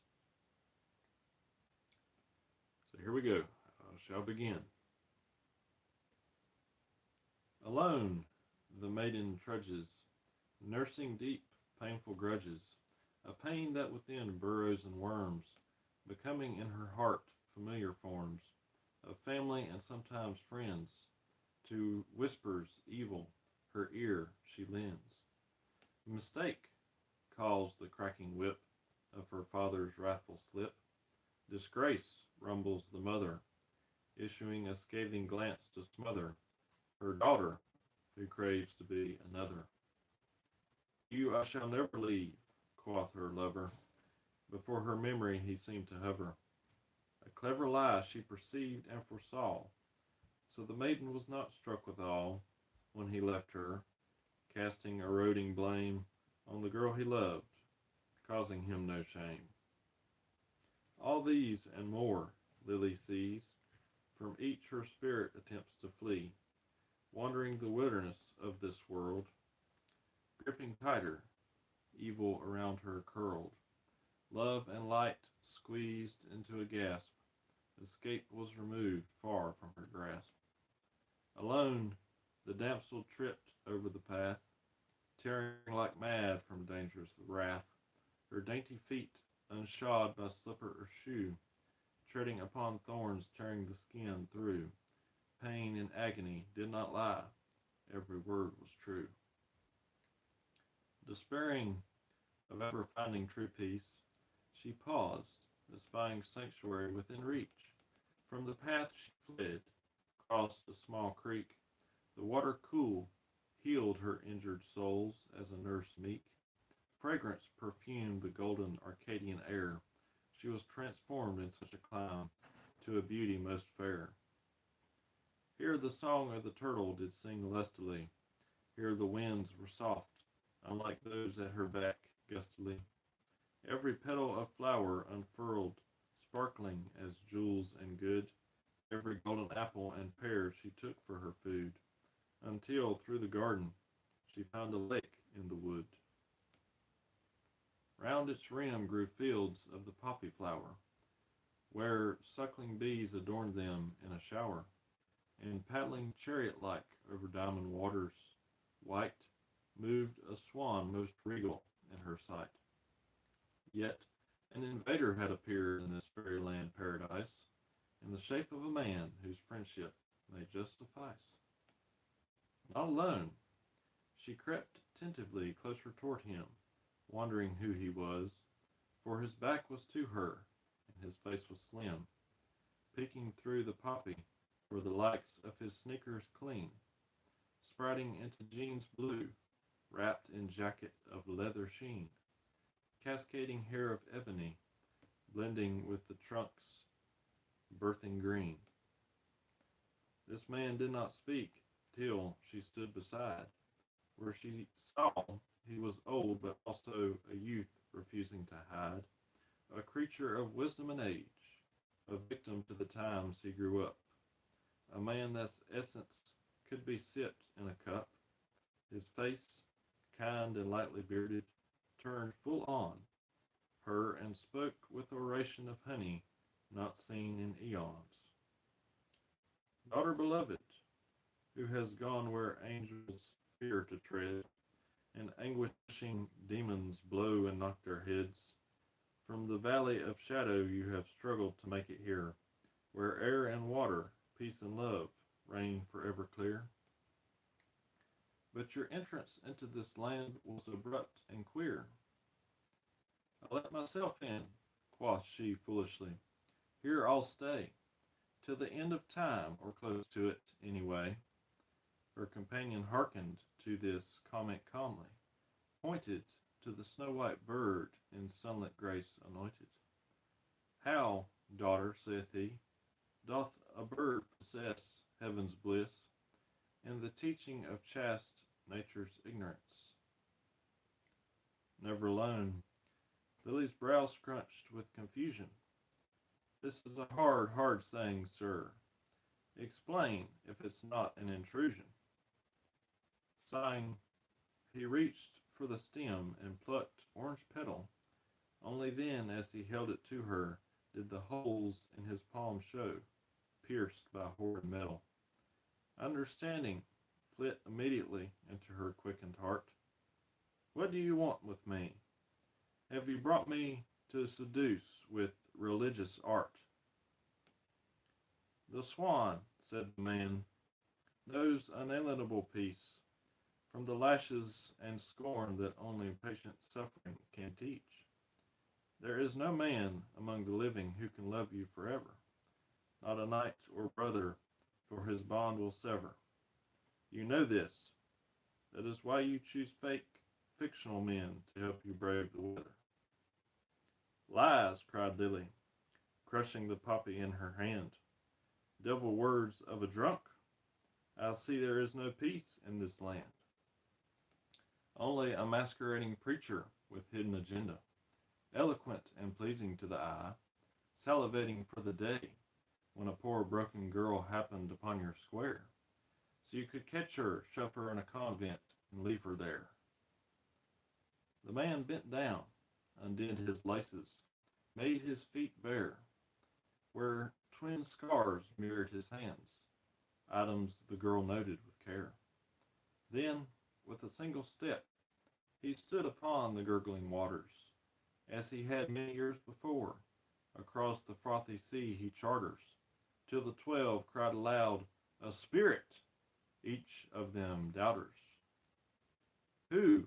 Speaker 1: So here we go. I shall begin. Alone, the maiden trudges, nursing deep, painful grudges, a pain that within burrows and worms, becoming in her heart familiar forms of family and sometimes friends. To whispers evil her ear she lends. Mistake, calls the cracking whip of her father's wrathful slip. Disgrace, rumbles the mother, issuing a scathing glance to smother her daughter, who craves to be another. You I shall never leave, quoth her lover. Before her memory he seemed to hover. A clever lie she perceived and foresaw. So the maiden was not struck with awe when he left her, casting eroding blame on the girl he loved, causing him no shame. All these and more Lily sees, from each her spirit attempts to flee, wandering the wilderness of this world, gripping tighter, evil around her curled. Love and light squeezed into a gasp, escape was removed far from her grasp. Alone, the damsel tripped over the path, tearing like mad from dangerous wrath, her dainty feet unshod by slipper or shoe, treading upon thorns tearing the skin through. Pain and agony did not lie, every word was true. Despairing of ever finding true peace, she paused, espying sanctuary within reach. From the path she fled, crossed a small creek. The water cool healed her injured souls as a nurse meek. Fragrance perfumed the golden Arcadian air. She was transformed in such a clime to a beauty most fair. Here the song of the turtle did sing lustily. Here the winds were soft, unlike those at her back gustily. Every petal of flower unfurled, sparkling as jewels and good. Every golden apple and pear she took for her food, until through the garden she found a lake in the wood. Round its rim grew fields of the poppy flower, where suckling bees adorned them in a shower, and paddling chariot-like over diamond waters, white, moved a swan most regal in her sight. Yet an invader had appeared in this fairyland paradise, in the shape of a man whose friendship may just suffice. Not alone, she crept tentatively closer toward him, wondering who he was, for his back was to her, and his face was slim. Peeking through the poppy were the likes of his sneakers clean, sprouting into jeans blue, wrapped in jacket of leather sheen, cascading hair of ebony, blending with the trunk's birthing green. This man did not speak till she stood beside, where she saw he was old but also a youth refusing to hide, a creature of wisdom and age, a victim to the times he grew up, a man that's essence could be sipped in a cup, his face, kind and lightly bearded, turned full on her and spoke with oration of honey not seen in eons. Daughter beloved, who has gone where angels fear to tread, and anguishing demons blow and knock their heads. From the valley of shadow you have struggled to make it here, where air and water, peace and love, reign forever clear. But your entrance into this land was abrupt and queer. I let myself in, quoth she foolishly. Here I'll stay, till the end of time, or close to it, anyway. Her companion hearkened to this comment calmly, pointed to the snow-white bird in sunlit grace anointed. How, daughter, saith he, doth a bird possess heaven's bliss, and the teaching of chaste nature's ignorance? Never alone, Lily's brow scrunched with confusion. This is a hard, hard saying, sir. Explain, if it's not an intrusion. Sighing, he reached for the stem and plucked orange petal. Only then, as he held it to her, did the holes in his palm show, pierced by horrid metal. Understanding flit immediately into her quickened heart. What do you want with me? Have you brought me to seduce with religious art? The swan, said the man, knows unalienable peace, from the lashes and scorn that only patient suffering can teach. There is no man among the living who can love you forever, not a knight or brother, for his bond will sever. You know this. That is why you choose fake, fictional men to help you brave the weather. Lies, cried Lily, crushing the poppy in her hand. Devil words of a drunk. I see there is no peace in this land. Only a masquerading preacher with hidden agenda, eloquent and pleasing to the eye, salivating for the day when a poor broken girl happened upon your square, so you could catch her, shove her in a convent, and leave her there. The man bent down, undid his laces, made his feet bare, where twin scars mirrored his hands, items the girl noted with care. Then, with a single step, he stood upon the gurgling waters, as he had many years before. Across the frothy sea he charters, till the 12 cried aloud, a spirit, each of them doubters. Who,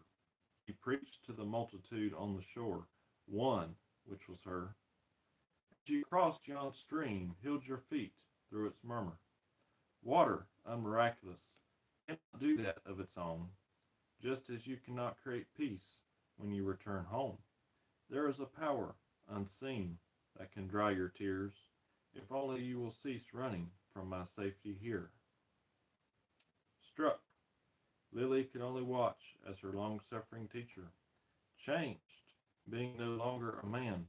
Speaker 1: he preached to the multitude on the shore, one, which was her. As you crossed yon stream, healed your feet through its murmur. Water, unmiraculous, cannot do that of its own, just as you cannot create peace when you return home. There is a power unseen that can dry your tears, if only you will cease running from my safety here. Struck, Lily could only watch as her long-suffering teacher changed, being no longer a man,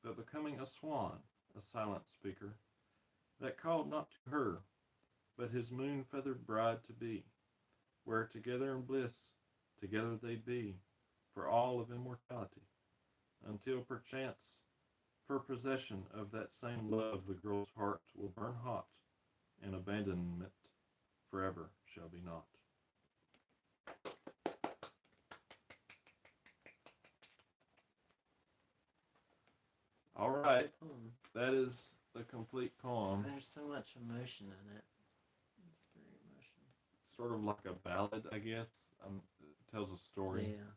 Speaker 1: but becoming a swan, a silent speaker, that called not to her, but his moon-feathered bride to be, where together in bliss, together they'd be, for all of immortality, until perchance, for possession of that same love the girl's heart will burn hot, and abandonment forever shall be not. All right, that is the complete poem.
Speaker 2: There's so much emotion in it. It's very emotional.
Speaker 1: Sort of like a ballad, I guess. It tells a story.
Speaker 2: Yeah,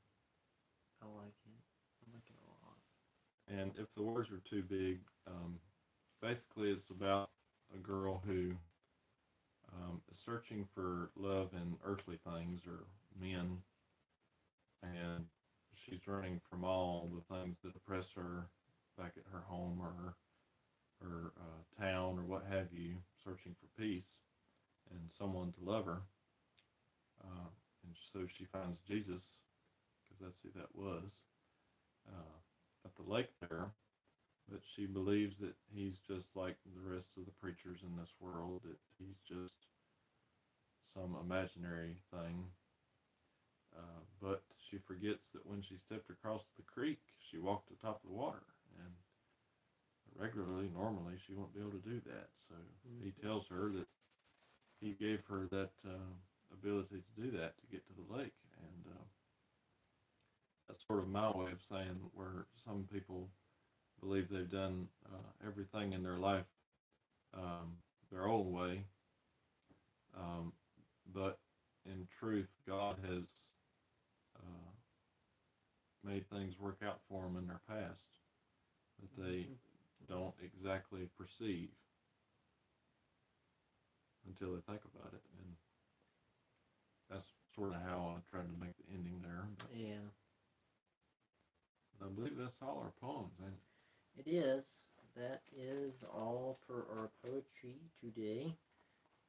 Speaker 2: I like it. I like it a lot.
Speaker 1: And if the words are too big, basically it's about a girl who is searching for love in earthly things or men, and she's running from all the things that oppress her back at her home or her town or what have you, searching for peace and someone to love her. And so she finds Jesus, because that's who that was, at the lake there. But she believes that he's just like the rest of the preachers in this world, that he's just some imaginary thing. But she forgets that when she stepped across the creek, she walked atop the water, and regularly, normally, she won't be able to do that. So he tells her that he gave her that ability to do that, to get to the lake. And that's sort of my way of saying where some people believe they've done everything in their life their own way, but in truth, God has made things work out for them in their past that they don't exactly perceive until they think about it. And that's sort of how I tried to make the ending there. But
Speaker 2: Yeah.
Speaker 1: I believe that's all our poems, ain't it?
Speaker 2: It is. That is all for our poetry today.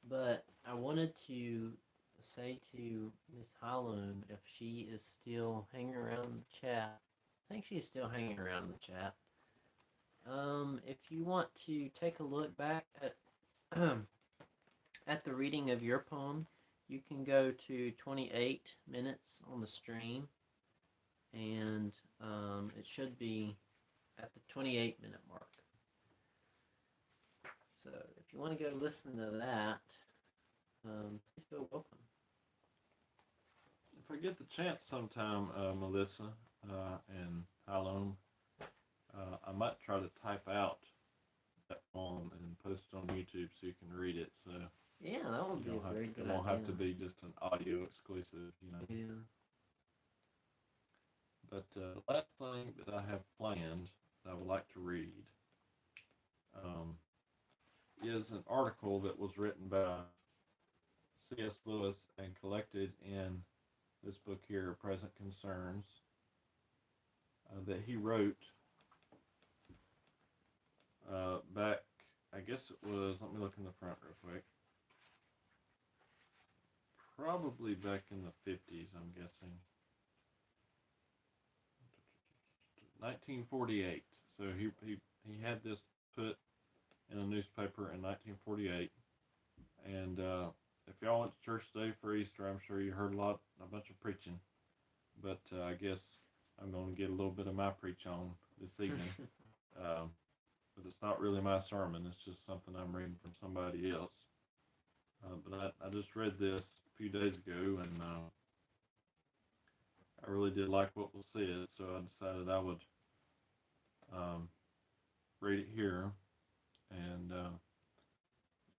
Speaker 2: But I wanted to say to Miss Halloum, if she is still hanging around the chat, I think she's still hanging around the chat. If you want to take a look back at at the reading of your poem, you can go to 28 minutes on the stream, and it should be at the 28-minute mark. So if you want to go listen to that, please feel welcome.
Speaker 1: If I get the chance sometime, Melissa and Halloum, I might try to type out that poem and post it on YouTube so you can read it. So
Speaker 2: yeah, that would be a very good idea.
Speaker 1: It won't have to be just an audio exclusive, you know.
Speaker 2: Yeah.
Speaker 1: But the last thing that I have planned that I would like to read is an article that was written by C.S. Lewis and collected in this book here, Present Concerns, that he wrote back, I guess it was, let me look in the front real quick, probably back in the 50s, I'm guessing. 1948. So he had this put in a newspaper in 1948. And if y'all went to church today for Easter, I'm sure you heard a bunch of preaching. But I guess I'm going to get a little bit of my preach on this evening. But it's not really my sermon. It's just something I'm reading from somebody else. But I just read this a few days ago, and I really did like what was said, so I decided I would read it here. And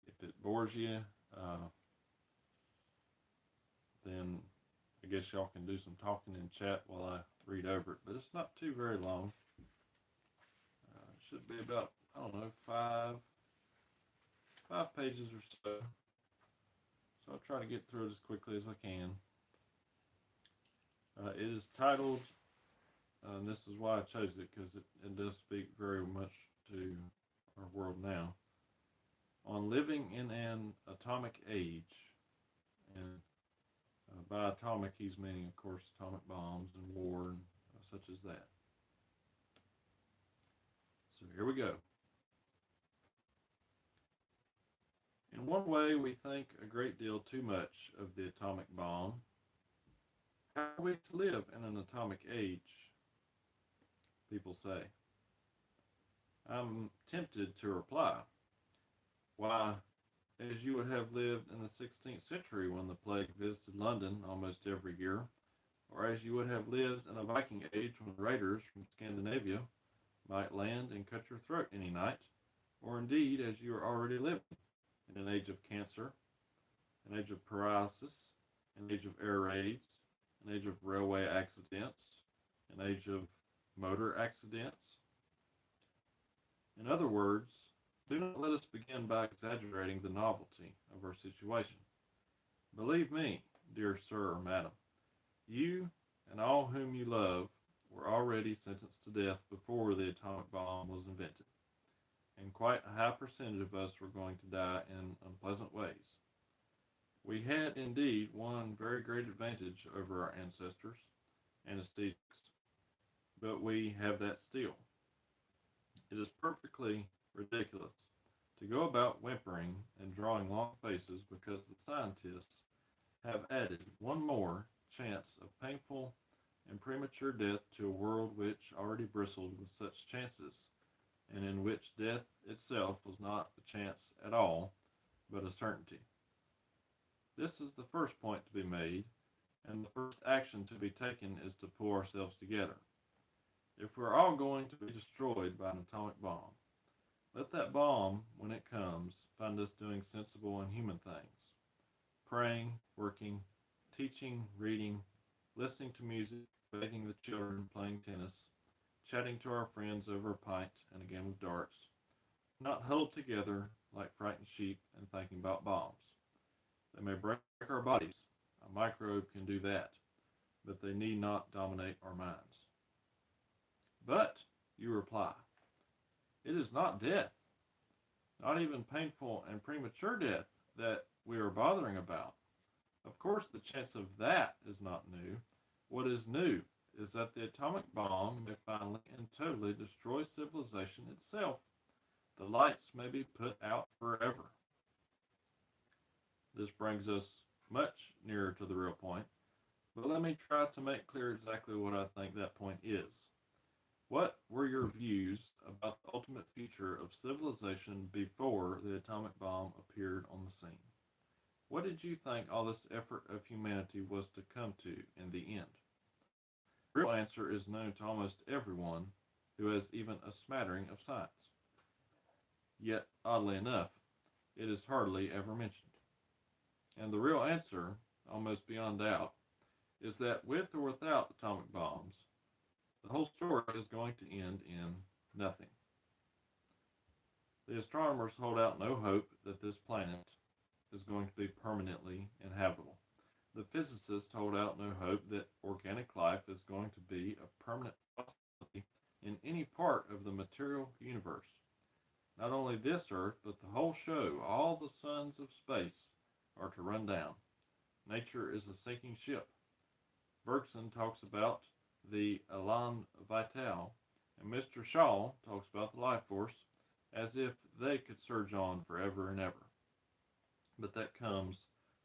Speaker 1: if it bores you, then I guess y'all can do some talking in chat while I read over it. But it's not too very long. It should be about, I don't know, five pages or so. So I'll try to get through it as quickly as I can. It is titled, and this is why I chose it, because it does speak very much to our world now, on living in an atomic age. And by atomic, he's meaning, of course, atomic bombs and war and such as that. So here we go. In one way, we think a great deal too much of the atomic bomb. How are we to live in an atomic age? People say. I'm tempted to reply, why, as you would have lived in the 16th century when the plague visited London almost every year, or as you would have lived in a Viking age when raiders from Scandinavia might land and cut your throat any night, or indeed as you are already living in an age of cancer, an age of paralysis, an age of air raids, an age of railway accidents, an age of motor accidents. In other words, do not let us begin by exaggerating the novelty of our situation. Believe me, dear sir or madam, you and all whom you love were already sentenced to death before the atomic bomb was invented, and quite a high percentage of us were going to die in unpleasant ways. We had indeed one very great advantage over our ancestors, anesthetics, but we have that still. It is perfectly ridiculous to go about whimpering and drawing long faces because the scientists have added one more chance of painful and premature death to a world which already bristled with such chances, and in which death itself was not a chance at all, but a certainty. This is the first point to be made, and the first action to be taken is to pull ourselves together. If we're all going to be destroyed by an atomic bomb, let that bomb, when it comes, find us doing sensible and human things. Praying, working, teaching, reading, listening to music, bathing the children, playing tennis, chatting to our friends over a pint and a game of darts, not huddled together like frightened sheep and thinking about bombs. They may break our bodies. A microbe can do that, but they need not dominate our minds. But, you reply, it is not death, not even painful and premature death that we are bothering about. Of course, the chance of that is not new. What is new is that the atomic bomb may finally and totally destroy civilization itself. The lights may be put out forever. This brings us much nearer to the real point, but let me try to make clear exactly what I think that point is. What were your views about the ultimate future of civilization before the atomic bomb appeared on the scene? What did you think all this effort of humanity was to come to in the end? The real answer is known to almost everyone who has even a smattering of science. Yet, oddly enough, it is hardly ever mentioned. And the real answer, almost beyond doubt, is that with or without atomic bombs, the whole story is going to end in nothing. The astronomers hold out no hope that this planet is going to be permanently inhabitable. The physicists hold out no hope that organic life is going to be a permanent possibility in any part of the material universe. Not only this Earth, but the whole show, all the suns of space, are to run down. Nature is a sinking ship. Bergson talks about the elan vital, and Mr. Shaw talks about the life force as if they could surge on forever and ever. But that comes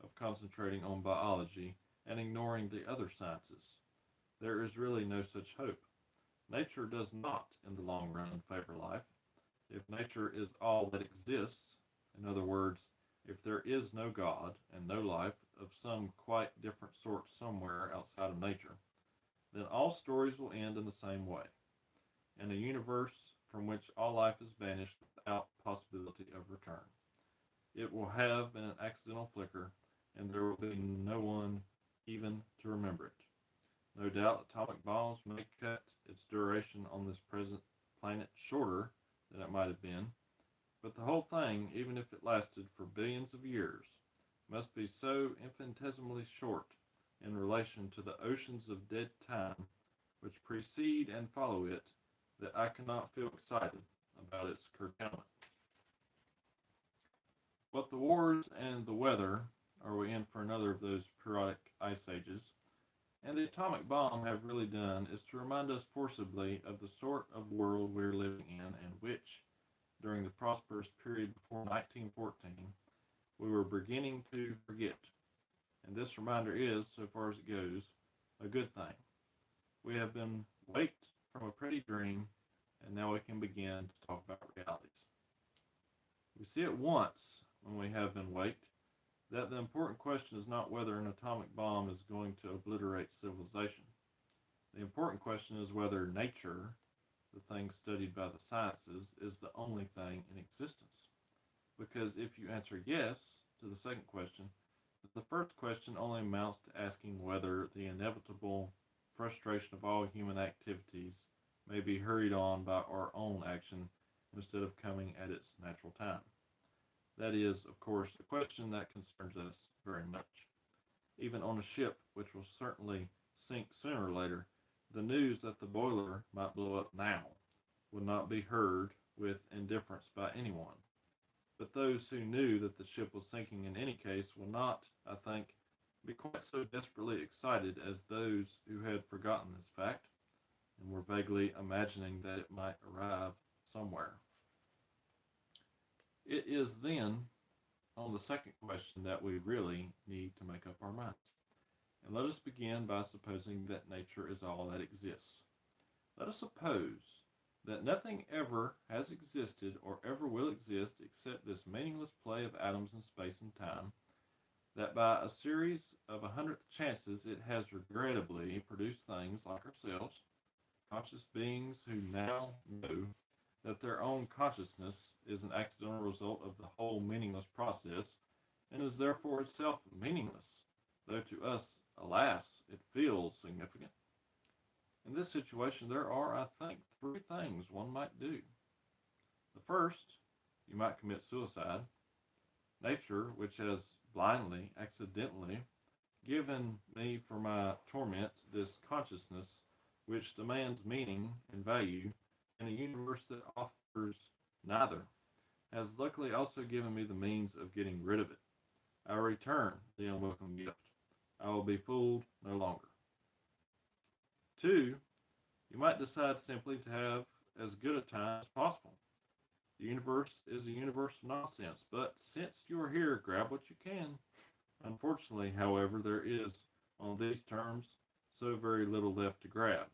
Speaker 1: of concentrating on biology and ignoring the other sciences. There is really no such hope. Nature does not, in the long run, favor life. If nature is all that exists, in other words, if there is no God and no life of some quite different sort somewhere outside of nature, then all stories will end in the same way, in a universe from which all life is banished without possibility of return. It will have been an accidental flicker, and there will be no one even to remember it. No doubt atomic bombs may cut its duration on this present planet shorter than it might have been, but the whole thing, even if it lasted for billions of years, must be so infinitesimally short in relation to the oceans of dead time which precede and follow it that I cannot feel excited about its curtailment. What the wars and the weather, are we in for another of those periodic ice ages, and the atomic bomb have really done is to remind us forcibly of the sort of world we're living in and which, during the prosperous period before 1914, we were beginning to forget. And this reminder is, so far as it goes, a good thing. We have been waked from a pretty dream, and now we can begin to talk about realities. We see at once, when we have been waked, that the important question is not whether an atomic bomb is going to obliterate civilization. The important question is whether nature, the thing studied by the sciences, is the only thing in existence. Because if you answer yes to the second question, the first question only amounts to asking whether the inevitable frustration of all human activities may be hurried on by our own action instead of coming at its natural time. That is, of course, a question that concerns us very much. Even on a ship which will certainly sink sooner or later, the news that the boiler might blow up now would not be heard with indifference by anyone. But those who knew that the ship was sinking in any case will not, I think, be quite so desperately excited as those who had forgotten this fact and were vaguely imagining that it might arrive somewhere. It is then on the second question that we really need to make up our minds. And let us begin by supposing that nature is all that exists. Let us suppose that nothing ever has existed or ever will exist except this meaningless play of atoms in space and time, that by a series of 100th chances it has regrettably produced things like ourselves, conscious beings who now know that their own consciousness is an accidental result of the whole meaningless process and is therefore itself meaningless, though to us, alas, it feels significant. In this situation, there are, I think, three things one might do. The first, you might commit suicide. Nature, which has blindly, accidentally given me for my torment this consciousness which demands meaning and value in a universe that offers neither, has luckily also given me the means of getting rid of it. I return the unwelcome gift. I will be fooled no longer. Two, you might decide simply to have as good a time as possible. The universe is a universe of nonsense, but since you are here, grab what you can. Unfortunately, however, there is, on these terms, so very little left to grab.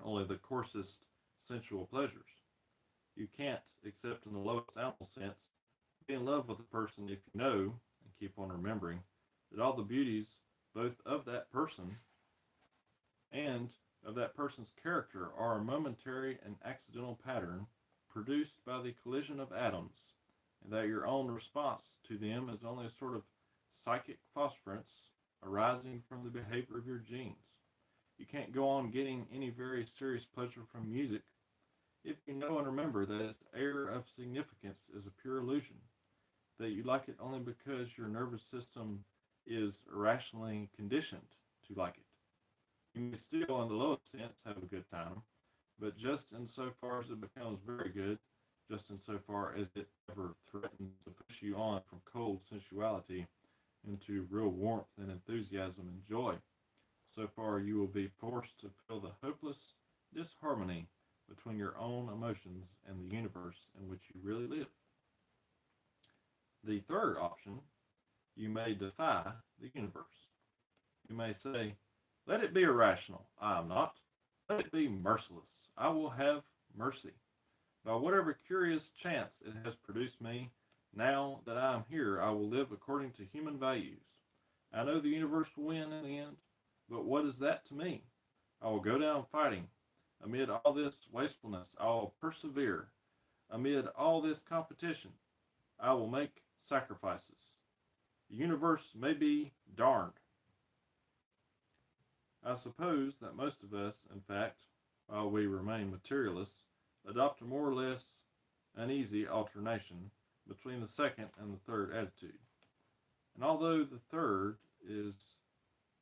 Speaker 1: Only the coarsest sensual pleasures. You can't, except in the lowest animal sense, be in love with a person if you know, and keep on remembering, that all the beauties, both of that person and of that person's character, are a momentary and accidental pattern produced by the collision of atoms, and that your own response to them is only a sort of psychic phosphorescence arising from the behavior of your genes. You can't go on getting any very serious pleasure from music if you know and remember that its air of significance is a pure illusion, that you like it only because your nervous system is irrationally conditioned to like it. You may still, in the lowest sense, have a good time, but just in so far as it becomes very good, just in so far as it ever threatens to push you on from cold sensuality into real warmth and enthusiasm and joy, so far you will be forced to feel the hopeless disharmony between your own emotions and the universe in which you really live. The third option, you may defy the universe. You may say, let it be irrational. I am not. Let it be merciless. I will have mercy. By whatever curious chance it has produced me, now that I am here, I will live according to human values. I know the universe will win in the end, but what is that to me? I will go down fighting. Amid all this wastefulness, I will persevere. Amid all this competition, I will make sacrifices. The universe may be darned. I suppose that most of us, in fact, while we remain materialists, adopt a more or less uneasy alternation between the second and the third attitude. And although the third is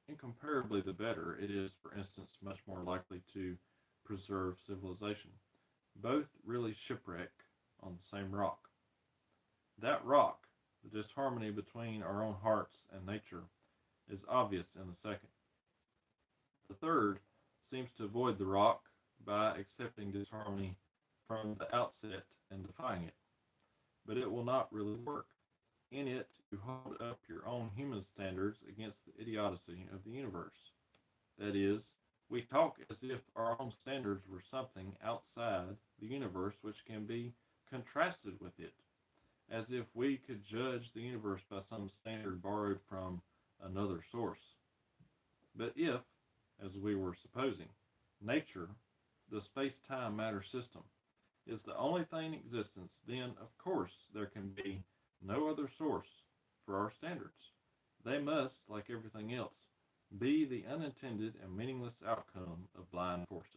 Speaker 1: incomparably the better, it is, for instance, much more likely to preserve civilization. Both really shipwreck on the same rock. That rock, the disharmony between our own hearts and nature, is obvious in the second. The third seems to avoid the rock by accepting disharmony from the outset and defying it. But it will not really work. In it, you hold up your own human standards against the idiocy of the universe. That is, we talk as if our own standards were something outside the universe which can be contrasted with it, as if we could judge the universe by some standard borrowed from another source. But if, as we were supposing, nature, the space-time matter system, is the only thing in existence, then, of course, there can be no other source for our standards. They must, like everything else, be the unintended and meaningless outcome of blind forces.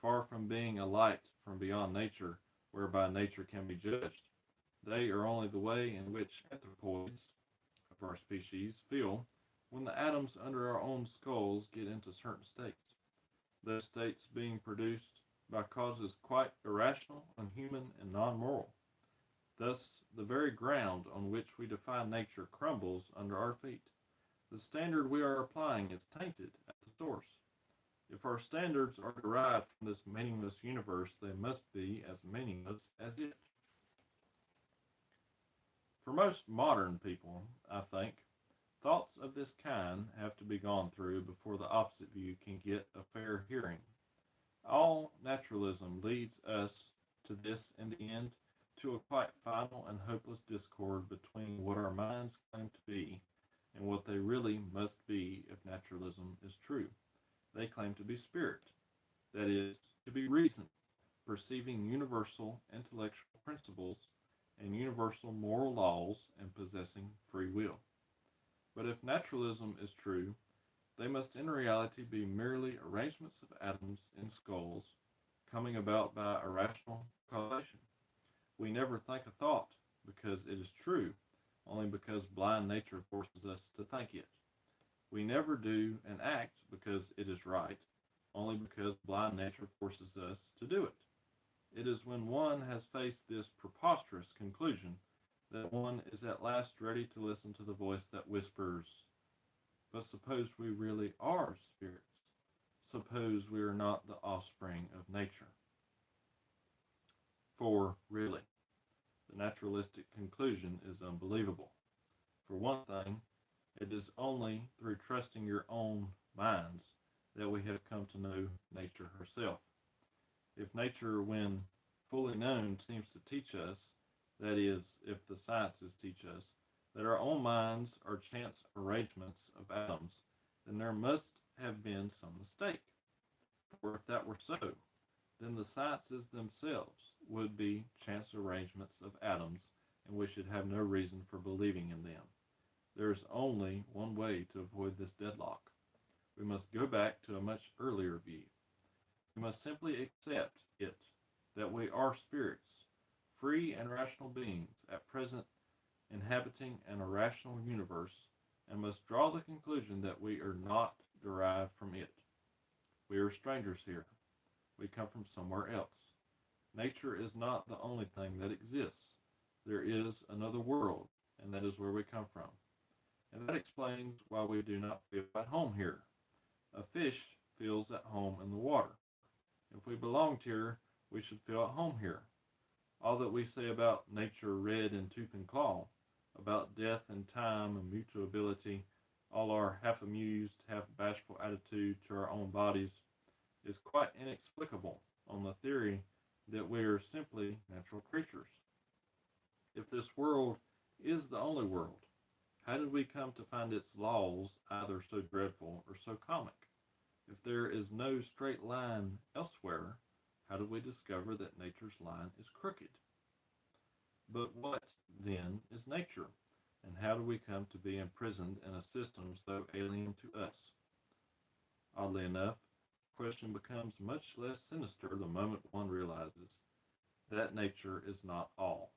Speaker 1: Far from being a light from beyond nature, whereby nature can be judged, they are only the way in which anthropoids of our species feel when the atoms under our own skulls get into certain states, those states being produced by causes quite irrational, unhuman, and non-moral. Thus, the very ground on which we define nature crumbles under our feet. The standard we are applying is tainted at the source. If our standards are derived from this meaningless universe, they must be as meaningless as it. For most modern people, I think, thoughts of this kind have to be gone through before the opposite view can get a fair hearing. All naturalism leads us to this in the end, to a quite final and hopeless discord between what our minds claim to be and what they really must be if naturalism is true. They claim to be spirit, that is, to be reason, perceiving universal intellectual principles and universal moral laws and possessing free will. But if naturalism is true, they must in reality be merely arrangements of atoms in skulls coming about by irrational causation. We never think a thought because it is true, only because blind nature forces us to think it. We never do an act because it is right, only because blind nature forces us to do it. It is when one has faced this preposterous conclusion that one is at last ready to listen to the voice that whispers, "But suppose we really are spirits? Suppose we are not the offspring of nature?" For, really, the naturalistic conclusion is unbelievable. For one thing, it is only through trusting your own minds that we have come to know nature herself. If nature, when fully known, seems to teach us, that is, if the sciences teach us, that our own minds are chance arrangements of atoms, then there must have been some mistake. For if that were so, then the sciences themselves would be chance arrangements of atoms, and we should have no reason for believing in them. There is only one way to avoid this deadlock. We must go back to a much earlier view. We must simply accept it that we are spirits, free and rational beings, at present inhabiting an irrational universe, and must draw the conclusion that we are not derived from it. We are strangers here. We come from somewhere else. Nature is not the only thing that exists. There is another world, and that is where we come from. And that explains why we do not feel at home here. A fish feels at home in the water. If we belonged here, we should feel at home here. All that we say about nature red in tooth and claw, about death and time and mutability, all our half-amused, half-bashful attitude to our own bodies, is quite inexplicable on the theory that we are simply natural creatures. If this world is the only world, how did we come to find its laws either so dreadful or so comic? If there is no straight line elsewhere, how did we discover that nature's line is crooked? But what, then, is nature, and how do we come to be imprisoned in a system so alien to us? Oddly enough, the question becomes much less sinister the moment one realizes that nature is not all.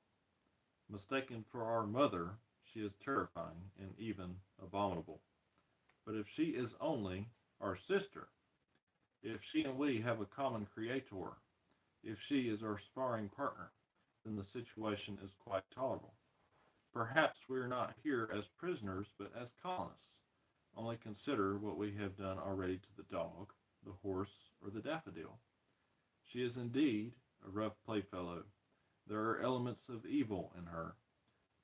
Speaker 1: Mistaken for our mother, she is terrifying and even abominable. But if she is only our sister, if she and we have a common creator, if she is our sparring partner, then the situation is quite tolerable. Perhaps we are not here as prisoners, but as colonists. Only consider what we have done already to the dog, the horse, or the daffodil. She is indeed a rough playfellow. There are elements of evil in her.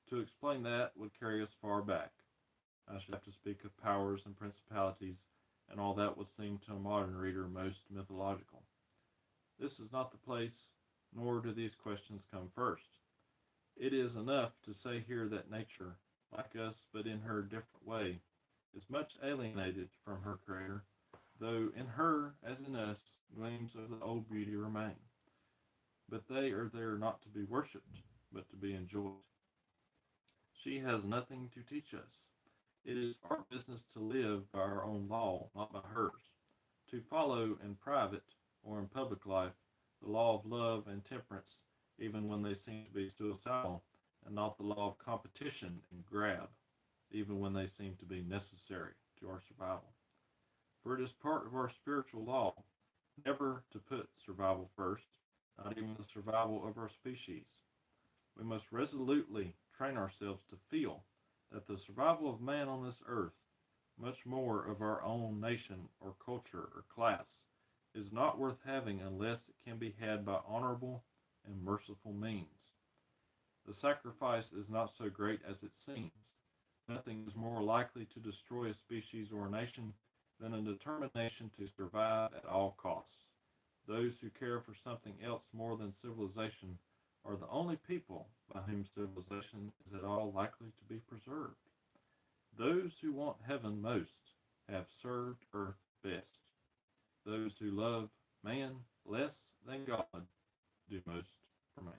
Speaker 1: To explain that would carry us far back. I should have to speak of powers and principalities, and all that would seem to a modern reader most mythological. This is not the place, nor do these questions come first. It is enough to say here that nature, like us but in her different way, is much alienated from her Creator, though in her, as in us, gleams of the old beauty remain. But they are there not to be worshipped, but to be enjoyed. She has nothing to teach us. It is our business to live by our own law, not by hers, to follow in private or in public life the law of love and temperance, even when they seem to be suicidal, and not the law of competition and grab, even when they seem to be necessary to our survival. For it is part of our spiritual law never to put survival first, not even the survival of our species. We must resolutely train ourselves to feel that the survival of man on this earth, much more of our own nation or culture or class, is not worth having unless it can be had by honorable and merciful means. The sacrifice is not so great as it seems. Nothing is more likely to destroy a species or a nation than a determination to survive at all costs. Those who care for something else more than civilization are the only people by whom civilization is at all likely to be preserved. Those who want heaven most have served earth best. Those who love man less than God do most for man.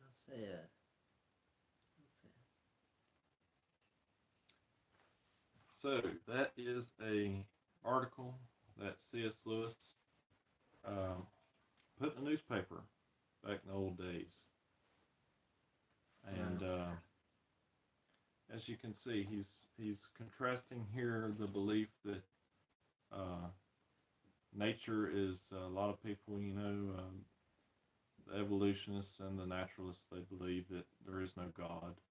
Speaker 2: Well said.
Speaker 1: So that is a article that C.S. Lewis put in the newspaper back in the old days. And as you can see, he's contrasting here the belief that nature is a lot of people, the evolutionists and the naturalists, they believe that there is no God.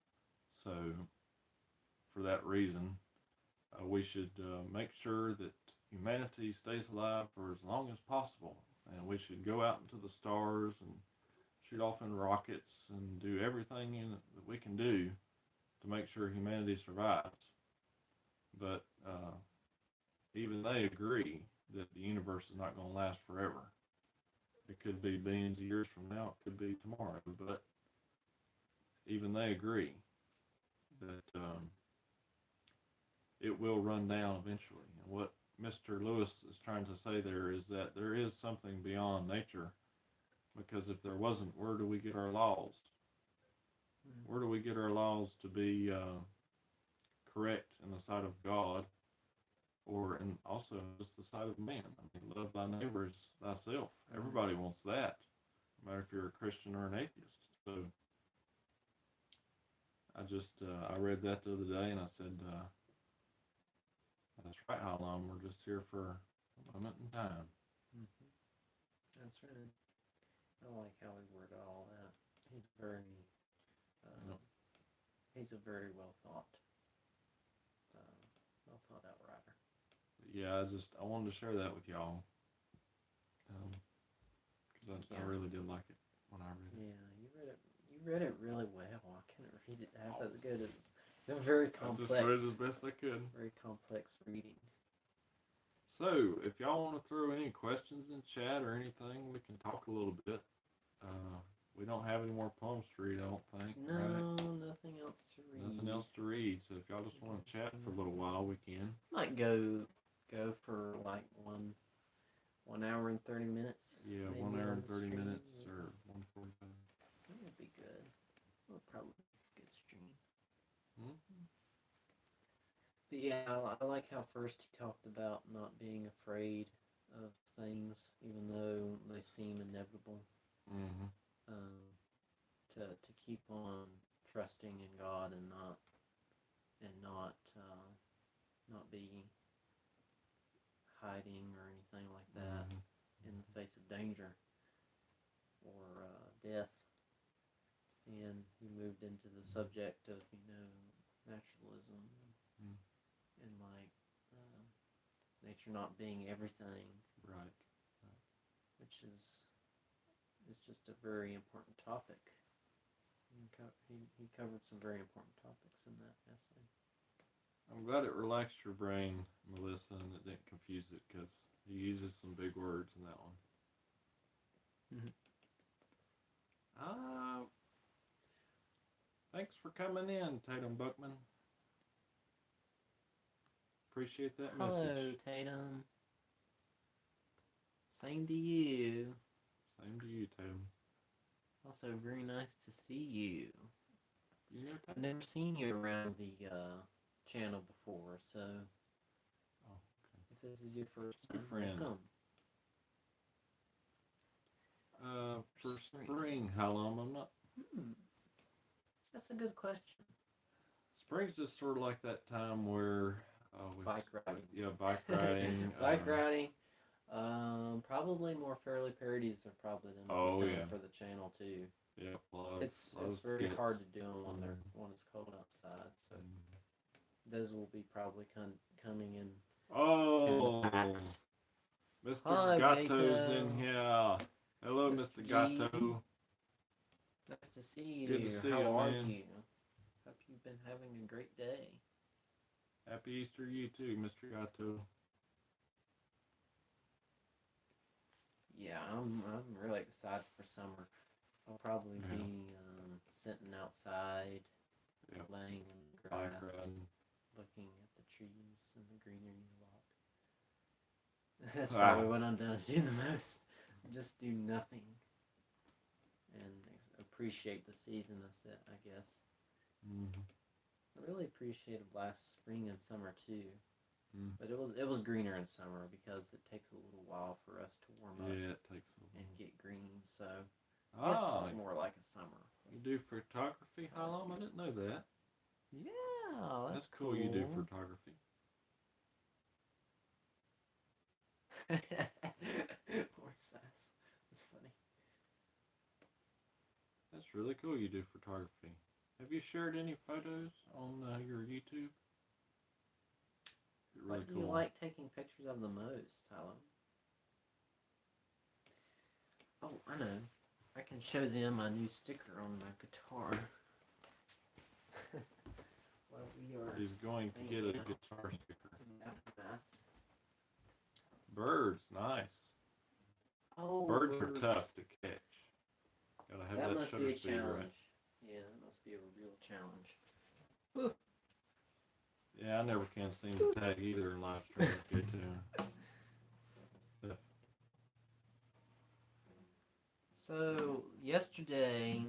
Speaker 1: So for that reason, we should make sure that humanity stays alive for as long as possible. And we should go out into the stars and shoot off in rockets and do everything that we can do to make sure humanity survives. But even they agree that the universe is not going to last forever. It could be billions of years from now, it could be tomorrow, but even they agree that it will run down eventually. And what Mr. Lewis is trying to say there is that there is something beyond nature, because if there wasn't, where do we get our laws? Where do we get our laws to be correct in the sight of God, or in also just the sight of man? I mean, love thy neighbor as thyself. Everybody wants that, no matter if you're a Christian or an atheist. So I read that the other day, and I said, that's right, Hallam, we're just here for a moment in time.
Speaker 2: Mm-hmm. That's right. I like how he worded all that. He's very, he's a very well thought out writer.
Speaker 1: Yeah, I wanted to share that with y'all, because I really did like it when I read it.
Speaker 2: Yeah, you read it really well. I couldn't read it half as good as it's very complex.
Speaker 1: I just read it as best I could.
Speaker 2: Very complex reading.
Speaker 1: So, if y'all want to throw any questions in chat or anything, we can talk a little bit. We don't have any more poems to read, I don't think.
Speaker 2: No,
Speaker 1: right?
Speaker 2: Nothing else to read.
Speaker 1: Nothing else to read. So if y'all just want to chat for a little while, we can.
Speaker 2: Might go for like 1 hour and 30 minutes.
Speaker 1: Yeah, 1 hour and 30 minutes or 1:45.
Speaker 2: That would be good. That would probably be a good stream.
Speaker 1: Mm-hmm.
Speaker 2: But yeah, I like how first he talked about not being afraid of things, even though they seem inevitable.
Speaker 1: Mm-hmm.
Speaker 2: To keep on trusting in God and not be hiding or anything like that in the face of danger or death. And he moved into the subject of naturalism and like nature not being everything,
Speaker 1: right.
Speaker 2: which is just a very important topic. He covered some very important topics in that essay.
Speaker 1: I'm glad it relaxed your brain, Melissa, and it didn't confuse it, because he uses some big words in that one. Thanks for coming in, Tatum Buckman. Appreciate that message.
Speaker 2: Hello, Tatum. Same to you.
Speaker 1: Same to you, Tatum.
Speaker 2: Also, very nice to see you. I've
Speaker 1: Tatum?
Speaker 2: never seen you around the channel before, so if this is your first time, welcome.
Speaker 1: For spring, how long? I'm not.
Speaker 2: That's a good question.
Speaker 1: Spring's just sort of like that time where
Speaker 2: bike riding.
Speaker 1: Yeah, bike riding.
Speaker 2: Bike riding. Probably more Fairly Parodies are probably the time for the channel too.
Speaker 1: Yeah,
Speaker 2: it's very hard to do them when it's cold outside. So those will be probably coming in.
Speaker 1: Oh, Mr. Gatto's in here. Hello, Mr. Gatto.
Speaker 2: Nice to see you.
Speaker 1: Good to see
Speaker 2: How
Speaker 1: you,
Speaker 2: are
Speaker 1: man.
Speaker 2: you? Hope you've been having a great day.
Speaker 1: Happy Easter to you too, Mr. Gatto.
Speaker 2: Yeah, I'm really excited for summer. I'll probably
Speaker 1: Yeah.
Speaker 2: be sitting outside,
Speaker 1: Yeah.
Speaker 2: laying in the
Speaker 1: Bike
Speaker 2: grass,
Speaker 1: riding.
Speaker 2: looking at the trees and the greenery a lot. That's
Speaker 1: Ah.
Speaker 2: probably what I'm gonna do the most. Just do nothing and appreciate the season. That's it, I guess.
Speaker 1: Mm-hmm.
Speaker 2: I really appreciated last spring and summer too.
Speaker 1: Mm.
Speaker 2: But it was greener in summer because it takes a little while for us to warm up
Speaker 1: Yeah, it takes a
Speaker 2: and
Speaker 1: little.
Speaker 2: get green. So I guess
Speaker 1: Ah,
Speaker 2: more like a summer.
Speaker 1: you do photography, Halom? I didn't know that.
Speaker 2: Yeah,
Speaker 1: That's cool. You do photography.
Speaker 2: Poor Sass. That's funny.
Speaker 1: That's really cool. You do photography. Have you shared any photos on your YouTube? Really
Speaker 2: What do
Speaker 1: cool.
Speaker 2: you like taking pictures of the most, Tyler? Oh, I know. I can show them my new sticker on my guitar. Well, we are.
Speaker 1: He's going to get a guitar sticker.
Speaker 2: Aftermath.
Speaker 1: Birds, nice.
Speaker 2: Oh,
Speaker 1: Birds are tough to catch. Gotta have that
Speaker 2: must
Speaker 1: shutter
Speaker 2: be a
Speaker 1: speed
Speaker 2: challenge.
Speaker 1: right.
Speaker 2: Yeah, that must be a real challenge.
Speaker 1: Yeah, I never can seem to tag either in live stream. Good too.
Speaker 2: So yesterday,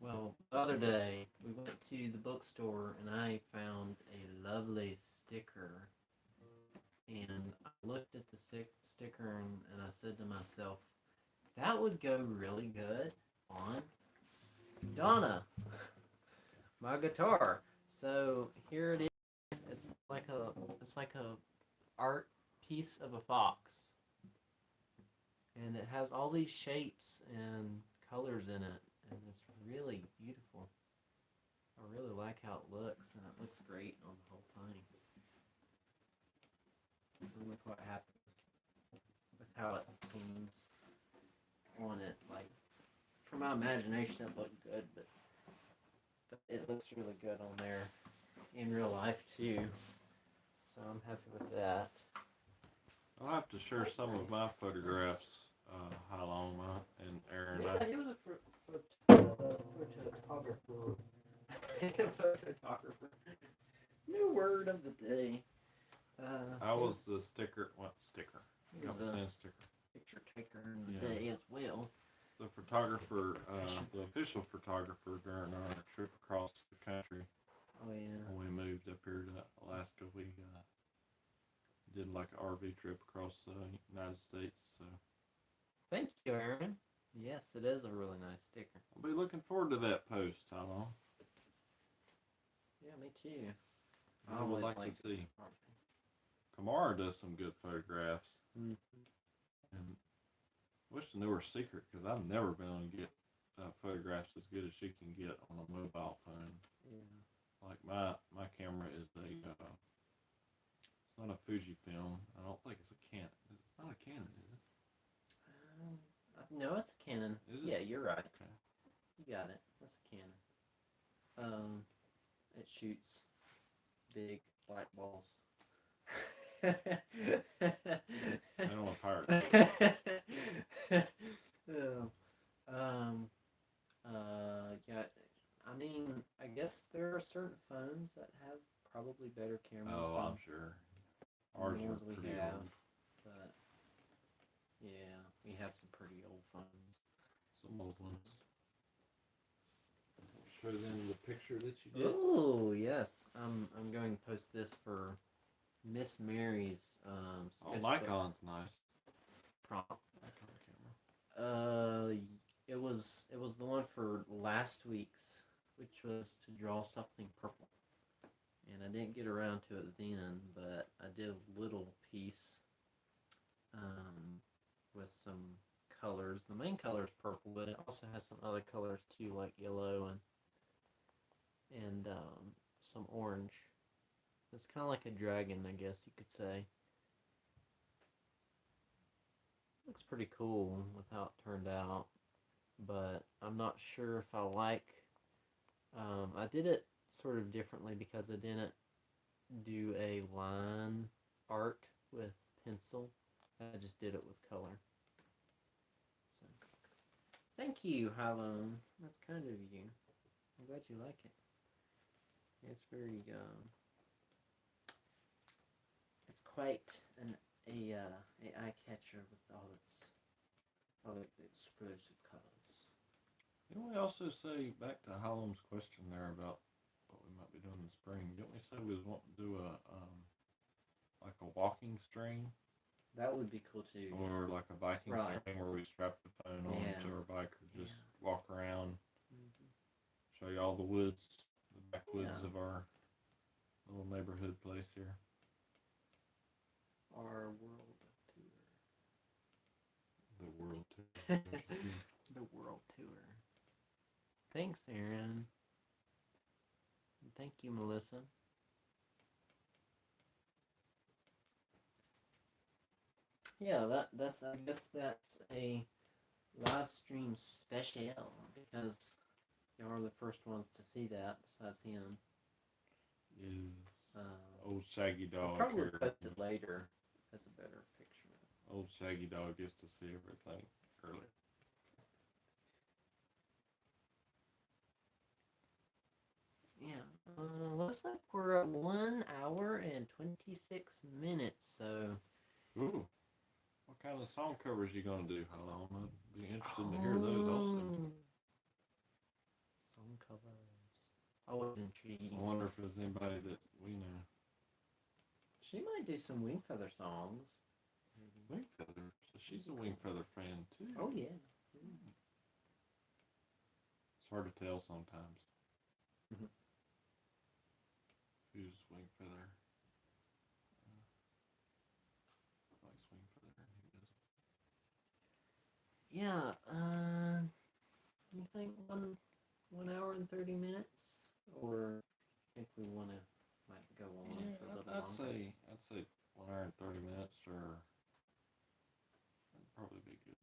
Speaker 2: well, the other day, we went to the bookstore and I found a lovely sticker. And I looked at the sticker and I said to myself, that would go really good on Donna, my guitar. So here it is. It's like a art piece of a fox, and it has all these shapes and colors in it, and it's really beautiful. I really like how it looks, and it looks great on the whole thing. I'm really quite happy with how it seems on it. Like, for my imagination, it looked good, but it looks really good on there in real life too. So I'm happy with that.
Speaker 1: I'll have to share some of my photographs, Haloma and Aaron.
Speaker 2: Yeah, he was a photographer. Photographer. New word of the day.
Speaker 1: I was the sticker. What sticker?
Speaker 2: He
Speaker 1: I
Speaker 2: was
Speaker 1: was
Speaker 2: a
Speaker 1: saying sticker.
Speaker 2: picture taker in the day as well.
Speaker 1: The photographer, the official photographer during our trip across the country.
Speaker 2: Oh yeah.
Speaker 1: When we moved up here to Alaska, we did like an RV trip across the United States. So
Speaker 2: Thank you, Aaron. Yes, it is a really nice sticker.
Speaker 1: I'll be looking forward to that post, Tyler.
Speaker 2: Yeah, me too.
Speaker 1: I would like to see. Kamara does some good photographs.
Speaker 2: Mm-hmm.
Speaker 1: And wish the newer secret, because I've never been able to get photographs as good as she can get on a mobile phone.
Speaker 2: Yeah.
Speaker 1: Like my camera is it's not a Fujifilm. I don't think it's a Canon. It's not a Canon, is it?
Speaker 2: No, it's a Canon.
Speaker 1: Is it?
Speaker 2: Yeah, you're right.
Speaker 1: Okay.
Speaker 2: You got it. That's a Canon. It shoots big white balls.
Speaker 1: I don't want a pirate.
Speaker 2: Yeah. I mean, I guess there are certain phones that have probably better cameras.
Speaker 1: Oh, I'm sure. Ours
Speaker 2: the
Speaker 1: are
Speaker 2: ones we
Speaker 1: pretty
Speaker 2: have,
Speaker 1: old.
Speaker 2: but yeah, we have some pretty old phones.
Speaker 1: Some old ones. Show them the picture that you did.
Speaker 2: Oh yes, I'm going to post this for Miss Mary's
Speaker 1: Nikon's nice.
Speaker 2: prompt.
Speaker 1: Nikon camera.
Speaker 2: It was the one for last week's, which was to draw something purple, and I didn't get around to it then, but I did a little piece, with some colors. The main color is purple, but it also has some other colors too, like yellow and some orange. It's kind of like a dragon, I guess you could say. Looks pretty cool with how it turned out, but I'm not sure if I like. I did it sort of differently because I didn't do a line art with pencil. I just did it with color. Thank you, Hallam. That's kind of you. I'm glad you like it. It's very it's quite a eye catcher with all its explosive colors.
Speaker 1: Didn't we also say, back to Hallam's question there about what we might be doing in the spring, didn't we say we was wanting to do like a walking string?
Speaker 2: That would be cool too.
Speaker 1: Or like a biking string where we strap the phone on to our bike or just walk around, show you all the woods, the backwoods of our little neighborhood place here.
Speaker 2: Our world tour.
Speaker 1: The world tour.
Speaker 2: The world tour. Thanks, Aaron. Thank you, Melissa. Yeah, that's I guess that's a live stream special because y'all are the first ones to see that besides him.
Speaker 1: Yes. Old Shaggy Dog.
Speaker 2: I'll probably post it later as a better picture.
Speaker 1: Old Shaggy Dog gets to see everything early.
Speaker 2: Yeah. Looks like we're at 1 hour and 26 minutes, so.
Speaker 1: Ooh. What kind of song covers you gonna do? How long? I'd be interested to hear those also.
Speaker 2: Song covers. I was intrigued.
Speaker 1: I wonder if there's anybody that we know.
Speaker 2: She might do some Wingfeather songs.
Speaker 1: Wingfeather? So she's a Wingfeather fan too.
Speaker 2: Oh yeah.
Speaker 1: It's hard to tell sometimes.
Speaker 2: Mm-hmm.
Speaker 1: Who's Wingfeather? Likes Wingfeather and who doesn't.
Speaker 2: Yeah. You think 1 hour and 30 minutes, or think we might go on for a little longer?
Speaker 1: I'd say 1 hour and 30 minutes, or that'd probably be good.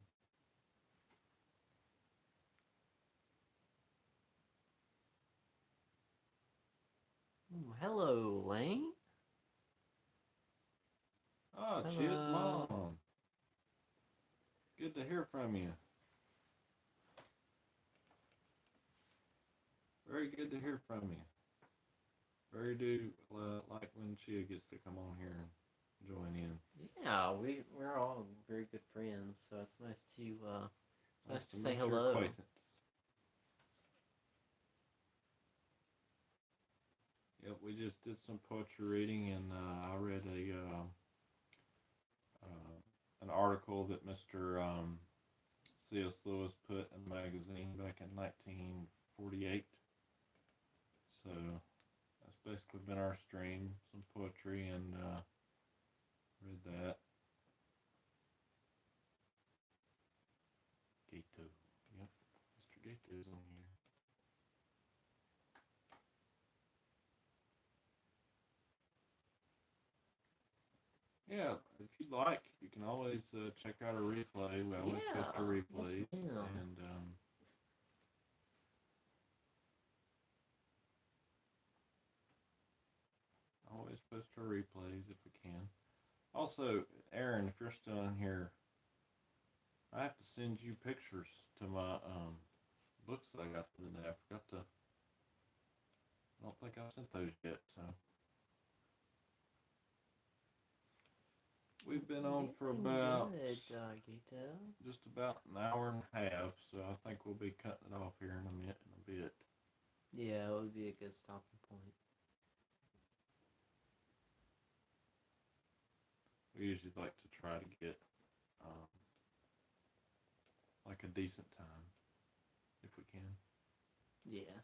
Speaker 2: Ooh, hello, Lane.
Speaker 1: Oh, cheers, Mom. Good to hear from you. Very good to hear from you. Very do like when Chia gets to come on here and join in.
Speaker 2: Yeah, we're all very good friends, so it's nice to say hello.
Speaker 1: Acquaintance. Yep, we just did some poetry reading, and I read an article that Mr. C.S. Lewis put in the magazine back in 1948. So that's basically been our stream, some poetry, and read that. Gato. Yep, Mr. Gato's on here. Yeah, if you'd like, you can always check out a replay. We always post our replays, and always post our replays if we can. Also, Aaron, if you're still in here, I have to send you pictures to my books that I got the other day. I don't think I've sent those yet, so. We've been on for about just about an hour and a half, so I think we'll be cutting it off here in a bit.
Speaker 2: Yeah, it would be a good stopping point.
Speaker 1: We usually like to try to get like a decent time, if we can.
Speaker 2: Yeah.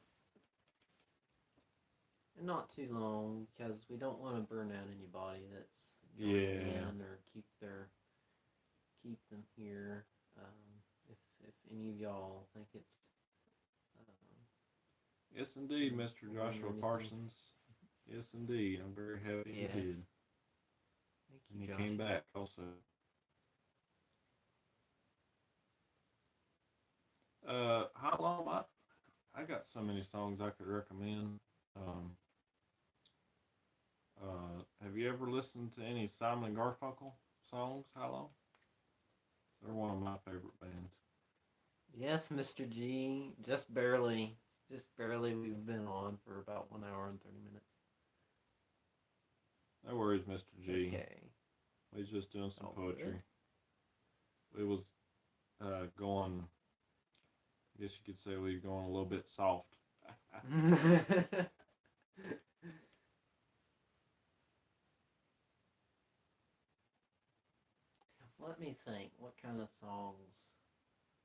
Speaker 2: And not too long, because we don't want to burn out anybody that's joining in or keep them here. If any of y'all think it's
Speaker 1: yes, indeed, Mr. Joshua Parsons. Yes, indeed. I'm very happy you did.
Speaker 2: Thank you,
Speaker 1: and you
Speaker 2: Josh.
Speaker 1: came back also. How long? I got so many songs I could recommend. Have you ever listened to any Simon and Garfunkel songs? How long? They're one of my favorite bands.
Speaker 2: Yes, Mr. G. Just barely. Just barely. We've been on for about 1 hour and 30 minutes.
Speaker 1: No worries, Mr. G.
Speaker 2: Okay.
Speaker 1: We was just doing some
Speaker 2: All
Speaker 1: poetry.
Speaker 2: good.
Speaker 1: We was going. I guess you could say we were going a little bit soft.
Speaker 2: Let me think. What kind of songs?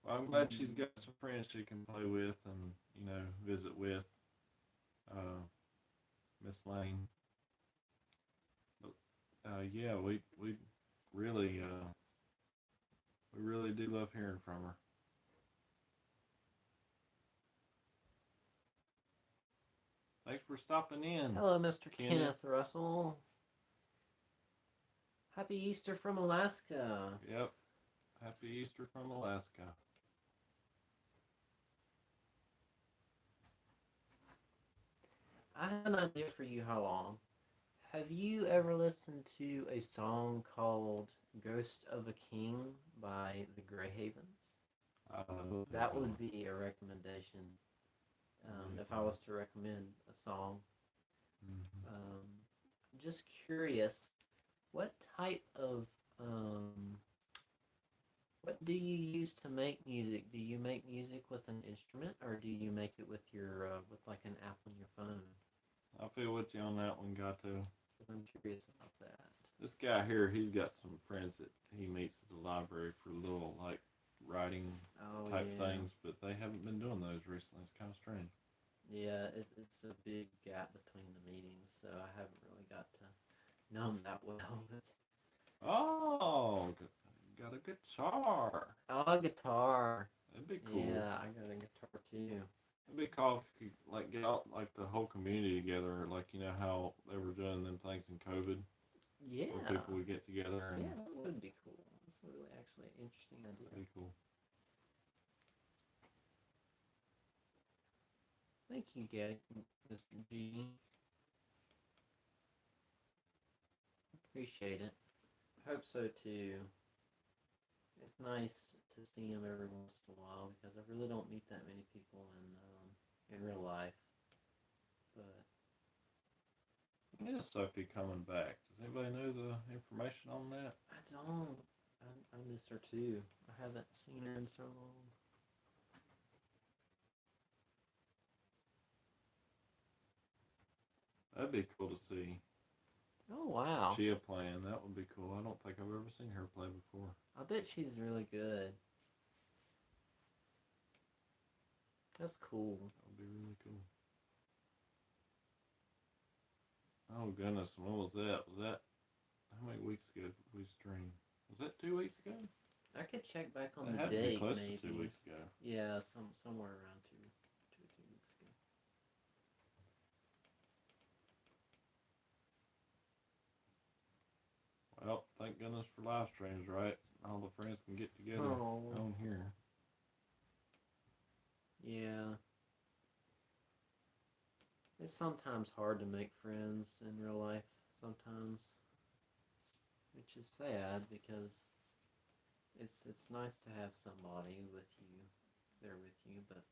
Speaker 1: Well, I'm glad she's got some friends she can play with and visit with. Miss Lane. But yeah, we really we really do love hearing from her. Thanks for stopping in.
Speaker 2: Hello, Mr.
Speaker 1: Kenneth.
Speaker 2: Kenneth Russell. Happy Easter from Alaska.
Speaker 1: Yep. Happy Easter from Alaska.
Speaker 2: I have an idea for you, how long. Have you ever listened to a song called Ghost of a King by the Grey Havens? That would be a recommendation. If I was to recommend a song. Just curious, what type of what do you use to make music? Do you make music with an instrument, or do you make it with your with like an app on your phone?
Speaker 1: I feel with you on that one, Gato.
Speaker 2: Because I'm curious about that.
Speaker 1: This guy here, he's got some friends that he meets at the library for little like writing type things, but they haven't been doing those recently. It's kind of strange.
Speaker 2: Yeah, it's a big gap between the meetings, so I haven't really got to know him that well.
Speaker 1: Oh, got a guitar.
Speaker 2: Oh, a guitar.
Speaker 1: That'd be cool.
Speaker 2: Yeah, I got a guitar too.
Speaker 1: It'd be cool if you could, like, get out like the whole community together, like how they were doing them things in COVID.
Speaker 2: Yeah.
Speaker 1: Where people would get together. And
Speaker 2: yeah, that would be cool. That's really actually an interesting idea.
Speaker 1: That'd be cool.
Speaker 2: Thank you, Mr. G. Appreciate it. Hope so too. It's nice to see him every once in a while because I really don't meet that many people in real life. But
Speaker 1: when is Sophie coming back? Does anybody know the information on that?
Speaker 2: I don't. I miss her too. I haven't seen her in so long.
Speaker 1: That'd be cool to see.
Speaker 2: Oh, wow.
Speaker 1: Chia playing. That would be cool. I don't think I've ever seen her play before.
Speaker 2: I bet she's really good. That's cool.
Speaker 1: That would be really cool. Oh, goodness. When was that? Was that... How many weeks ago did we stream? Was that 2 weeks ago?
Speaker 2: I could check back on
Speaker 1: It
Speaker 2: the
Speaker 1: had to be
Speaker 2: date,
Speaker 1: close
Speaker 2: maybe.
Speaker 1: to 2 weeks ago.
Speaker 2: Yeah, somewhere around two or 3 weeks ago.
Speaker 1: Well, thank goodness for live streams, right? All the friends can get together on here.
Speaker 2: Yeah. It's sometimes hard to make friends in real life, sometimes. Which is sad because it's nice to have somebody with you, there with you, but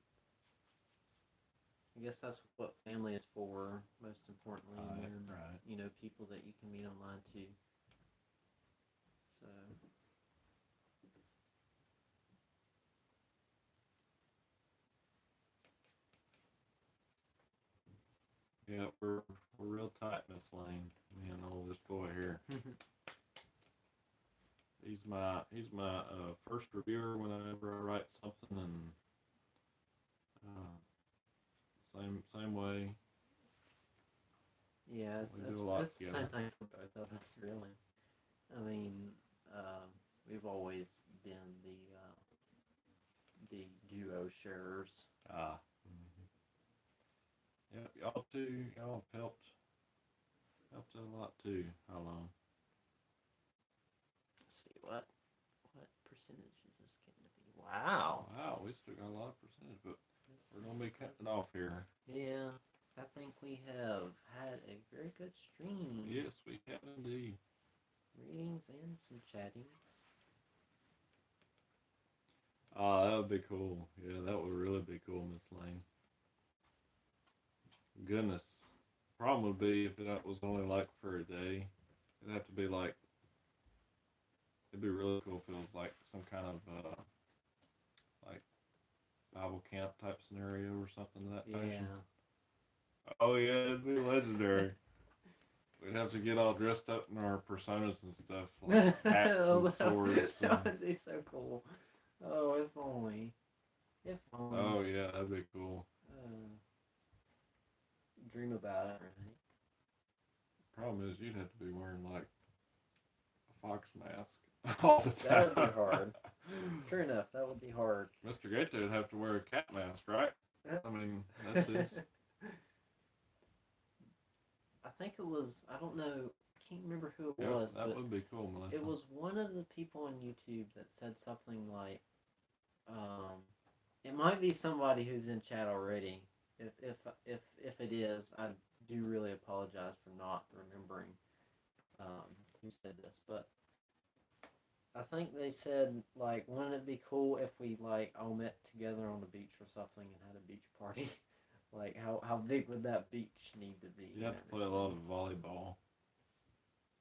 Speaker 2: I guess that's what family is for, most importantly, and
Speaker 1: right.
Speaker 2: People that you can meet online too. So
Speaker 1: yeah, we're real tight, Miss Lane. Me and oldest boy here. He's my first reviewer whenever I write something, and same way.
Speaker 2: yeah, it's the same thing for both of us, really. I mean, we've always been the duo sharers.
Speaker 1: Yeah, y'all too. Y'all have helped a lot too. How long?
Speaker 2: Let's see what percentage is this going to be? Wow.
Speaker 1: Wow, we still got a lot of percentage, but we're gonna be cutting it off here.
Speaker 2: Yeah, I think we have had a very good stream.
Speaker 1: Yes, we have indeed.
Speaker 2: Readings and some chattings.
Speaker 1: Oh, that would be cool. Yeah, that would really be cool, Miss Lane. Goodness. Problem would be if that was only like for a day. It'd have to be like it'd be really cool if it was like some kind of like Bible camp type scenario or something of that
Speaker 2: Yeah.
Speaker 1: fashion. Oh yeah, it'd be legendary. We'd have to get all dressed up in our personas and stuff, like hats and swords.
Speaker 2: That would be so cool. Oh, if only. If only.
Speaker 1: Oh yeah, that'd be cool.
Speaker 2: Dream about it, right?
Speaker 1: Problem is, you'd have to be wearing like a fox mask all the time.
Speaker 2: That would be hard. True enough, that would be hard.
Speaker 1: Mr. Gator would have to wear a cat mask, right? I mean, that's his.
Speaker 2: I think it was, I don't know, I can't remember who it
Speaker 1: Yep,
Speaker 2: was,
Speaker 1: that
Speaker 2: but
Speaker 1: would be cool, Melissa.
Speaker 2: it was one of the people on YouTube that said something like, it might be somebody who's in chat already. If it is, I do really apologize for not remembering who said this, but I think they said, like, wouldn't it be cool if we, like, all met together on the beach or something and had a beach party? Like, how big would that beach need to be?
Speaker 1: You have to play a lot of volleyball.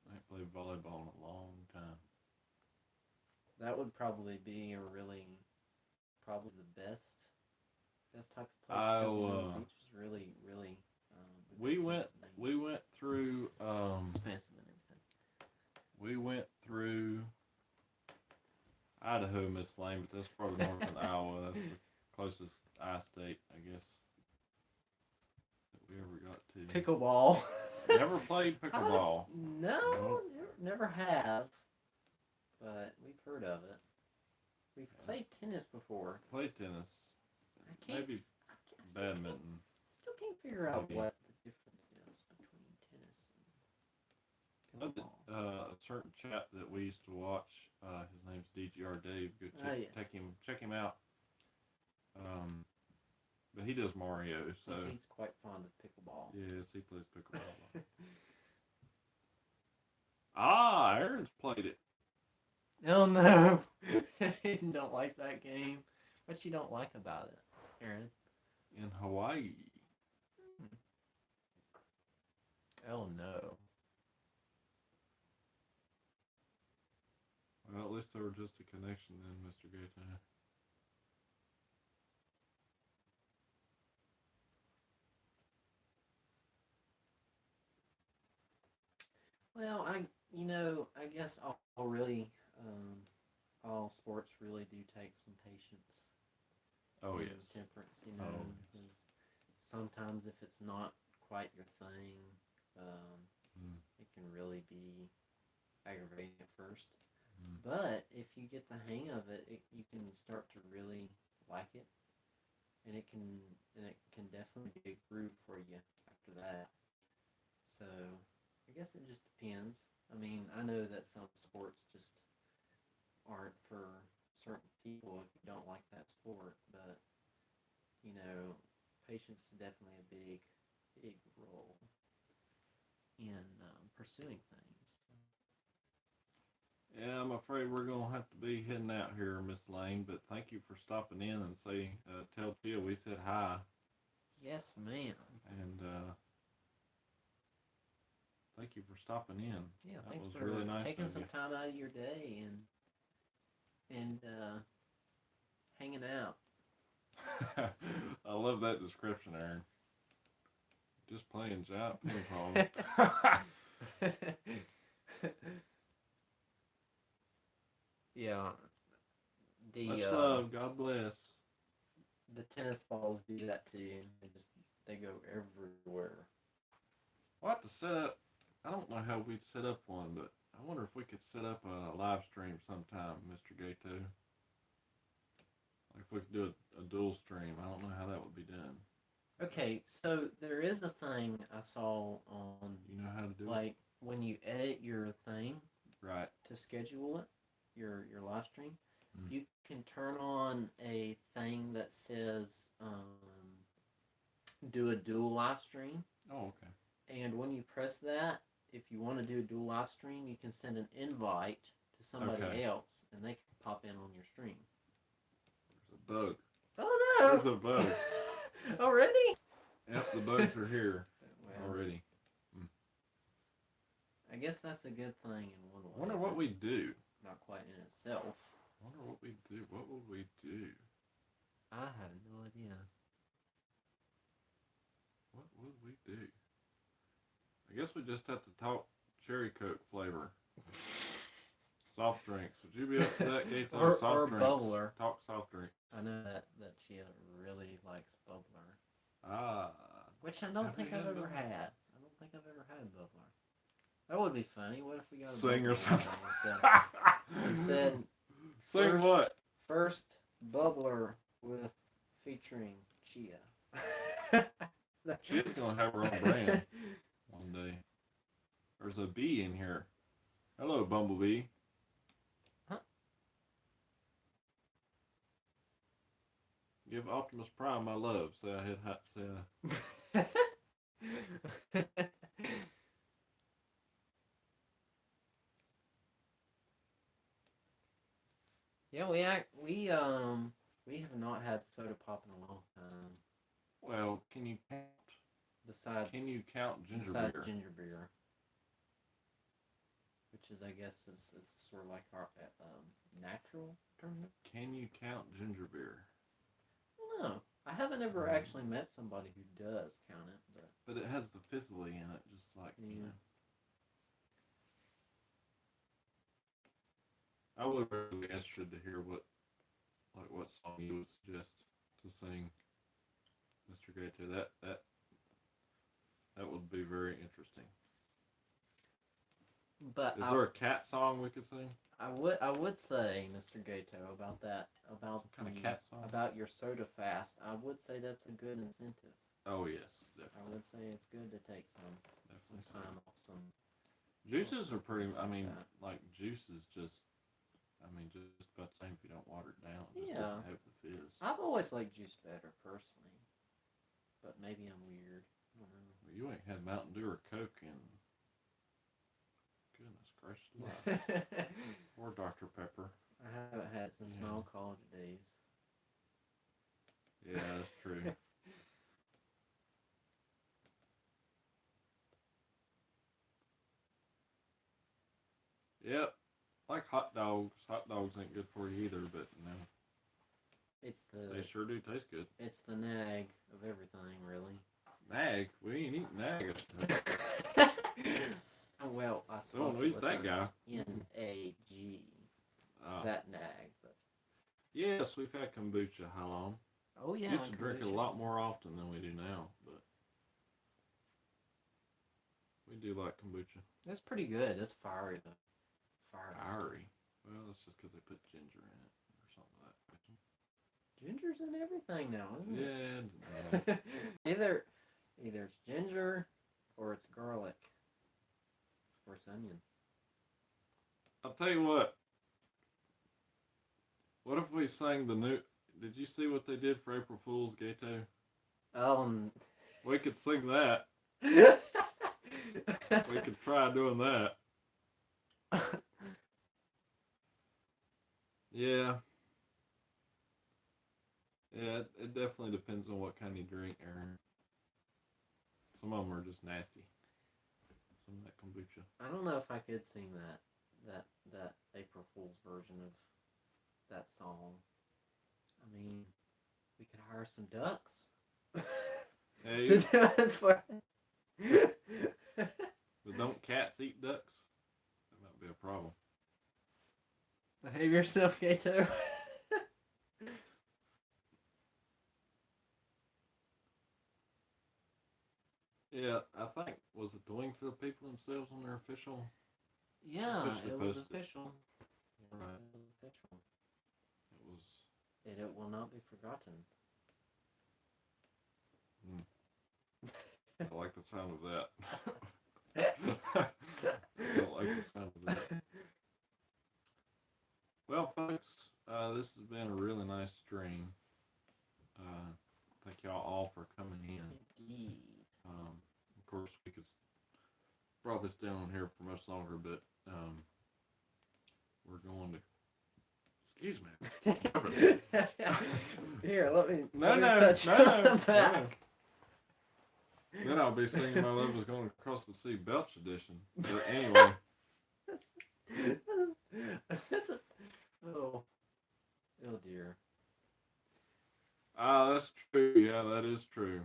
Speaker 1: I ain't played volleyball in a long time.
Speaker 2: That would probably be probably the best type of place. Because the beach is really, really.
Speaker 1: We went through.
Speaker 2: Expensive and everything.
Speaker 1: We went through Idaho, Miss Lane, but that's further north than Iowa. That's the closest I-state, I guess, that we ever got to.
Speaker 2: Pickleball.
Speaker 1: Never played pickleball.
Speaker 2: No,
Speaker 1: Nope.
Speaker 2: never have. But we've heard of it. We've played tennis before.
Speaker 1: Played tennis. Maybe badminton.
Speaker 2: Still can't figure out
Speaker 1: Maybe.
Speaker 2: what the difference is between tennis and pickleball.
Speaker 1: A certain chap that we used to watch, his name's DGR Dave. Go
Speaker 2: Yes.
Speaker 1: check him out. But he does Mario, so
Speaker 2: I think he's quite fond of pickleball.
Speaker 1: yes, he plays pickleball. Aaron's played it.
Speaker 2: Oh no, you don't like that game. What you don't like about it, Aaron?
Speaker 1: In Hawaii.
Speaker 2: Oh no.
Speaker 1: Well, at least there was just a connection then, Mr. Gator.
Speaker 2: Well, I guess all sports really do take some patience.
Speaker 1: Oh,
Speaker 2: and
Speaker 1: yes.
Speaker 2: temperance,
Speaker 1: Oh,
Speaker 2: because sometimes if it's not quite your thing, it can really be aggravating at first. But if you get the hang of it, you can start to really like it, and it can definitely be a groove for you after that. So I guess it just depends. I mean, I know that some sports just aren't for certain people if you don't like that sport, but patience is definitely a big role in pursuing things.
Speaker 1: Yeah, I'm afraid we're going to have to be heading out here, Miss Lane, but thank you for stopping in and tell Tia we said hi.
Speaker 2: Yes, ma'am.
Speaker 1: And thank you for stopping in.
Speaker 2: Yeah,
Speaker 1: that
Speaker 2: thanks
Speaker 1: was
Speaker 2: for
Speaker 1: really nice
Speaker 2: taking
Speaker 1: of
Speaker 2: some
Speaker 1: you.
Speaker 2: time out of your day and hanging out.
Speaker 1: I love that description, Aaron. Just playing giant ping pong.
Speaker 2: Yeah.
Speaker 1: Much love. God bless.
Speaker 2: The tennis balls do that too. They go everywhere.
Speaker 1: We'll have to set up. I don't know how we'd set up one, but I wonder if we could set up a live stream sometime, Mr. Gato. Like if we could do a dual stream. I don't know how that would be done.
Speaker 2: Okay, so there is a thing I saw on.
Speaker 1: You know how to do it?
Speaker 2: Like when you edit your thing.
Speaker 1: Right.
Speaker 2: To schedule it, your live stream, you can turn on a thing that says do a dual live stream.
Speaker 1: Oh, okay.
Speaker 2: And when you press that, if you want to do a dual live stream, you can send an invite to somebody else, and they can pop in on your stream.
Speaker 1: A bug.
Speaker 2: Oh
Speaker 1: There's
Speaker 2: no!
Speaker 1: a bug.
Speaker 2: Already?
Speaker 1: Yep, the bugs are here
Speaker 2: Well,
Speaker 1: already.
Speaker 2: I guess that's a good thing in one way.
Speaker 1: I wonder what
Speaker 2: but
Speaker 1: we do.
Speaker 2: Not quite in itself.
Speaker 1: I wonder what we do. What would we do?
Speaker 2: I have no idea.
Speaker 1: What would we do? I guess we just have to talk cherry Coke flavor. Soft drinks. Would you be up for that, Gato?
Speaker 2: Or
Speaker 1: Soft drinks.
Speaker 2: bubbler.
Speaker 1: Talk soft drink.
Speaker 2: I know that Chia really likes bubbler.
Speaker 1: Ah.
Speaker 2: Which I don't
Speaker 1: Have
Speaker 2: think
Speaker 1: we
Speaker 2: I've
Speaker 1: had
Speaker 2: ever
Speaker 1: bubbler?
Speaker 2: had. I don't think I've ever had bubbler. That would be funny. What if we got a
Speaker 1: Sing or
Speaker 2: bubbler
Speaker 1: something.
Speaker 2: Instead,
Speaker 1: Sing
Speaker 2: first-
Speaker 1: what?
Speaker 2: first bubbler with featuring Chia.
Speaker 1: She's gonna have her own brand one day. There's a bee in here. Hello, Bumblebee.
Speaker 2: Huh?
Speaker 1: Give Optimus Prime my love. Say I had hot.
Speaker 2: Yeah, we have not had soda pop in a long time.
Speaker 1: Well, can you
Speaker 2: Besides
Speaker 1: ginger
Speaker 2: besides
Speaker 1: beer?
Speaker 2: ginger beer, which is I guess is sort of like our natural tournament.
Speaker 1: Can you count ginger beer?
Speaker 2: No, I haven't ever actually met somebody who does count it, but
Speaker 1: But it has the fizzly in it, just like you
Speaker 2: Yeah.
Speaker 1: know. I would really be interested to hear what song you would suggest to sing, Mr. Gato. That would be very interesting.
Speaker 2: but
Speaker 1: Is there a cat song we could sing?
Speaker 2: I would say, Mr. Gato, about
Speaker 1: Some kind of cat song?
Speaker 2: about your soda fast. I would say that's a good incentive.
Speaker 1: Oh yes,
Speaker 2: I
Speaker 1: definitely.
Speaker 2: would say it's good to take some
Speaker 1: Definitely.
Speaker 2: time off some.
Speaker 1: Juices are pretty. I
Speaker 2: Like
Speaker 1: mean,
Speaker 2: that.
Speaker 1: like juice is just. I mean, just about the same if you don't water it down. It just
Speaker 2: Yeah.
Speaker 1: doesn't have the fizz.
Speaker 2: I've always liked juice better personally, but maybe I'm weird. I don't know.
Speaker 1: Well, you ain't had Mountain Dew or Coke in. Goodness gracious alive. Or Dr. Pepper.
Speaker 2: I haven't had it since my
Speaker 1: Yeah.
Speaker 2: old college days.
Speaker 1: Yeah, that's true. Yep. Like hot dogs. Hot dogs ain't good for you either, but you know,
Speaker 2: It's
Speaker 1: they
Speaker 2: the
Speaker 1: sure do taste good.
Speaker 2: it's the nag of everything, really.
Speaker 1: Nag? We ain't eating nag.
Speaker 2: Oh, well, I
Speaker 1: Don't
Speaker 2: suppose
Speaker 1: eat that guy.
Speaker 2: N-A-G.
Speaker 1: Uh,
Speaker 2: That nag, but
Speaker 1: yes, we've had kombucha. How long?
Speaker 2: oh yeah,
Speaker 1: Used to drink it a
Speaker 2: kombucha.
Speaker 1: lot more often than we do now, but we do like kombucha.
Speaker 2: It's pretty good. It's fiery though.
Speaker 1: Fiery. Well, that's just because they put ginger in it or something like that.
Speaker 2: Ginger's in everything now, isn't
Speaker 1: Yeah.
Speaker 2: it? either it's ginger or it's garlic or it's onion.
Speaker 1: I'll tell you what. What if we sang the new? Did you see what they did for April Fool's, Gato? We could sing that. We could try doing that. Yeah. Yeah, it definitely depends on what kind you drink, Aaron. Some of them are just nasty. Some of that kombucha.
Speaker 2: I don't know if I could sing that April Fool's version of that song. I mean, we could hire some ducks.
Speaker 1: Hey,
Speaker 2: To do it for us.
Speaker 1: but don't cats eat ducks? That might be a problem.
Speaker 2: Behave yourself, Gato.
Speaker 1: Yeah, I think, was it the Wingfield people themselves on their official?
Speaker 2: Yeah,
Speaker 1: Officially
Speaker 2: it was
Speaker 1: posted.
Speaker 2: official. Yeah,
Speaker 1: Right.
Speaker 2: it was official.
Speaker 1: It was.
Speaker 2: And it will not be forgotten.
Speaker 1: I like the sound of that. I don't like the sound of that. Well, folks, this has been a really nice stream. Thank y'all all for coming in.
Speaker 2: Indeed.
Speaker 1: Of course, we could probably stay on here for much longer, but we're going to Excuse me.
Speaker 2: Here, let me.
Speaker 1: No,
Speaker 2: let me
Speaker 1: no,
Speaker 2: touch
Speaker 1: no,
Speaker 2: you on
Speaker 1: no,
Speaker 2: the
Speaker 1: no.
Speaker 2: back.
Speaker 1: Then I'll be singing My Love Is Going Across the Sea Belch edition. But anyway.
Speaker 2: Oh. Oh dear.
Speaker 1: Ah, that's true. Yeah, that is true.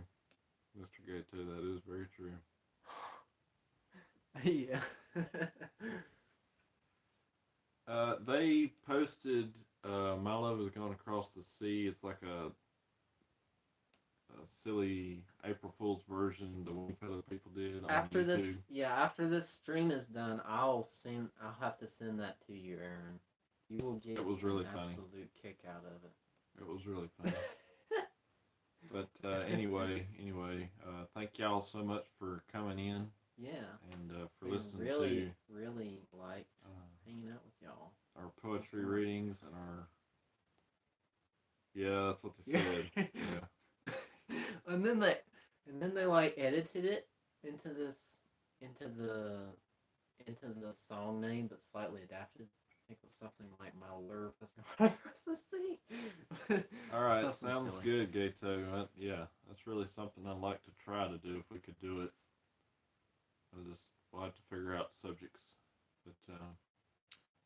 Speaker 1: Mr. Gato, that is very true.
Speaker 2: Yeah.
Speaker 1: They posted My Love Is Going Across the Sea. It's like a silly April Fool's version the Wingfeather people did on
Speaker 2: After
Speaker 1: YouTube.
Speaker 2: this, yeah, after this stream is done, I'll have to send that to you, Aaron. You will get
Speaker 1: It was really
Speaker 2: an
Speaker 1: funny.
Speaker 2: absolute kick out of it.
Speaker 1: It was really funny. But anyway, thank y'all so much for coming in.
Speaker 2: Yeah.
Speaker 1: And for
Speaker 2: We
Speaker 1: listening
Speaker 2: really,
Speaker 1: to
Speaker 2: really liked hanging out with y'all.
Speaker 1: our poetry readings and our. Yeah, that's what they said. Yeah.
Speaker 2: and then they like edited it into the song name, but slightly adapted. I think it was something like "My Love Is Going Across the Sea."
Speaker 1: All right,
Speaker 2: Something
Speaker 1: sounds
Speaker 2: silly.
Speaker 1: good, Gato. Yeah, that's really something I'd like to try to do if we could do it. We'll have to figure out subjects, but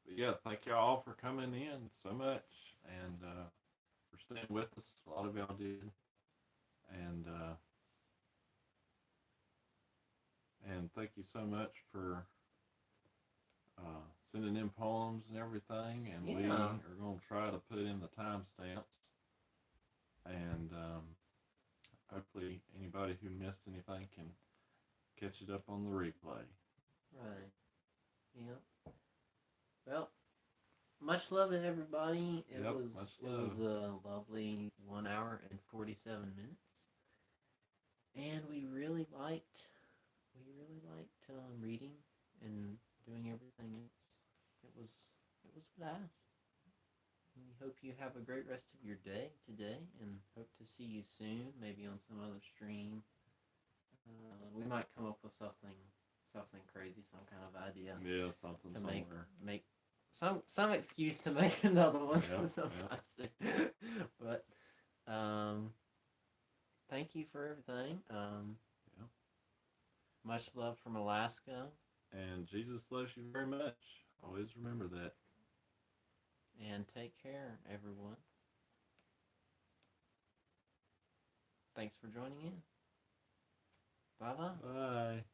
Speaker 1: yeah, thank y'all all for coming in so much and for staying with us. A lot of y'all did, and thank you so much for sending in poems and everything. And we are going to try to put in the timestamps, and hopefully anybody who missed anything can catch it up on the replay.
Speaker 2: Right. Yep. Well, much love to everybody. It was a lovely 1 hour and 47 minutes, and we really liked reading and doing everything else. It was fast. We hope you have a great rest of your day today, and hope to see you soon, maybe on some other stream. We might come up with something crazy, some kind of idea.
Speaker 1: Yeah, something
Speaker 2: to
Speaker 1: somewhere.
Speaker 2: make some excuse to make another one.
Speaker 1: Yep.
Speaker 2: But thank you for everything. Much love from Alaska.
Speaker 1: And Jesus loves you very much. Always remember that.
Speaker 2: And take care, everyone. Thanks for joining in. Bye-bye.
Speaker 1: Bye.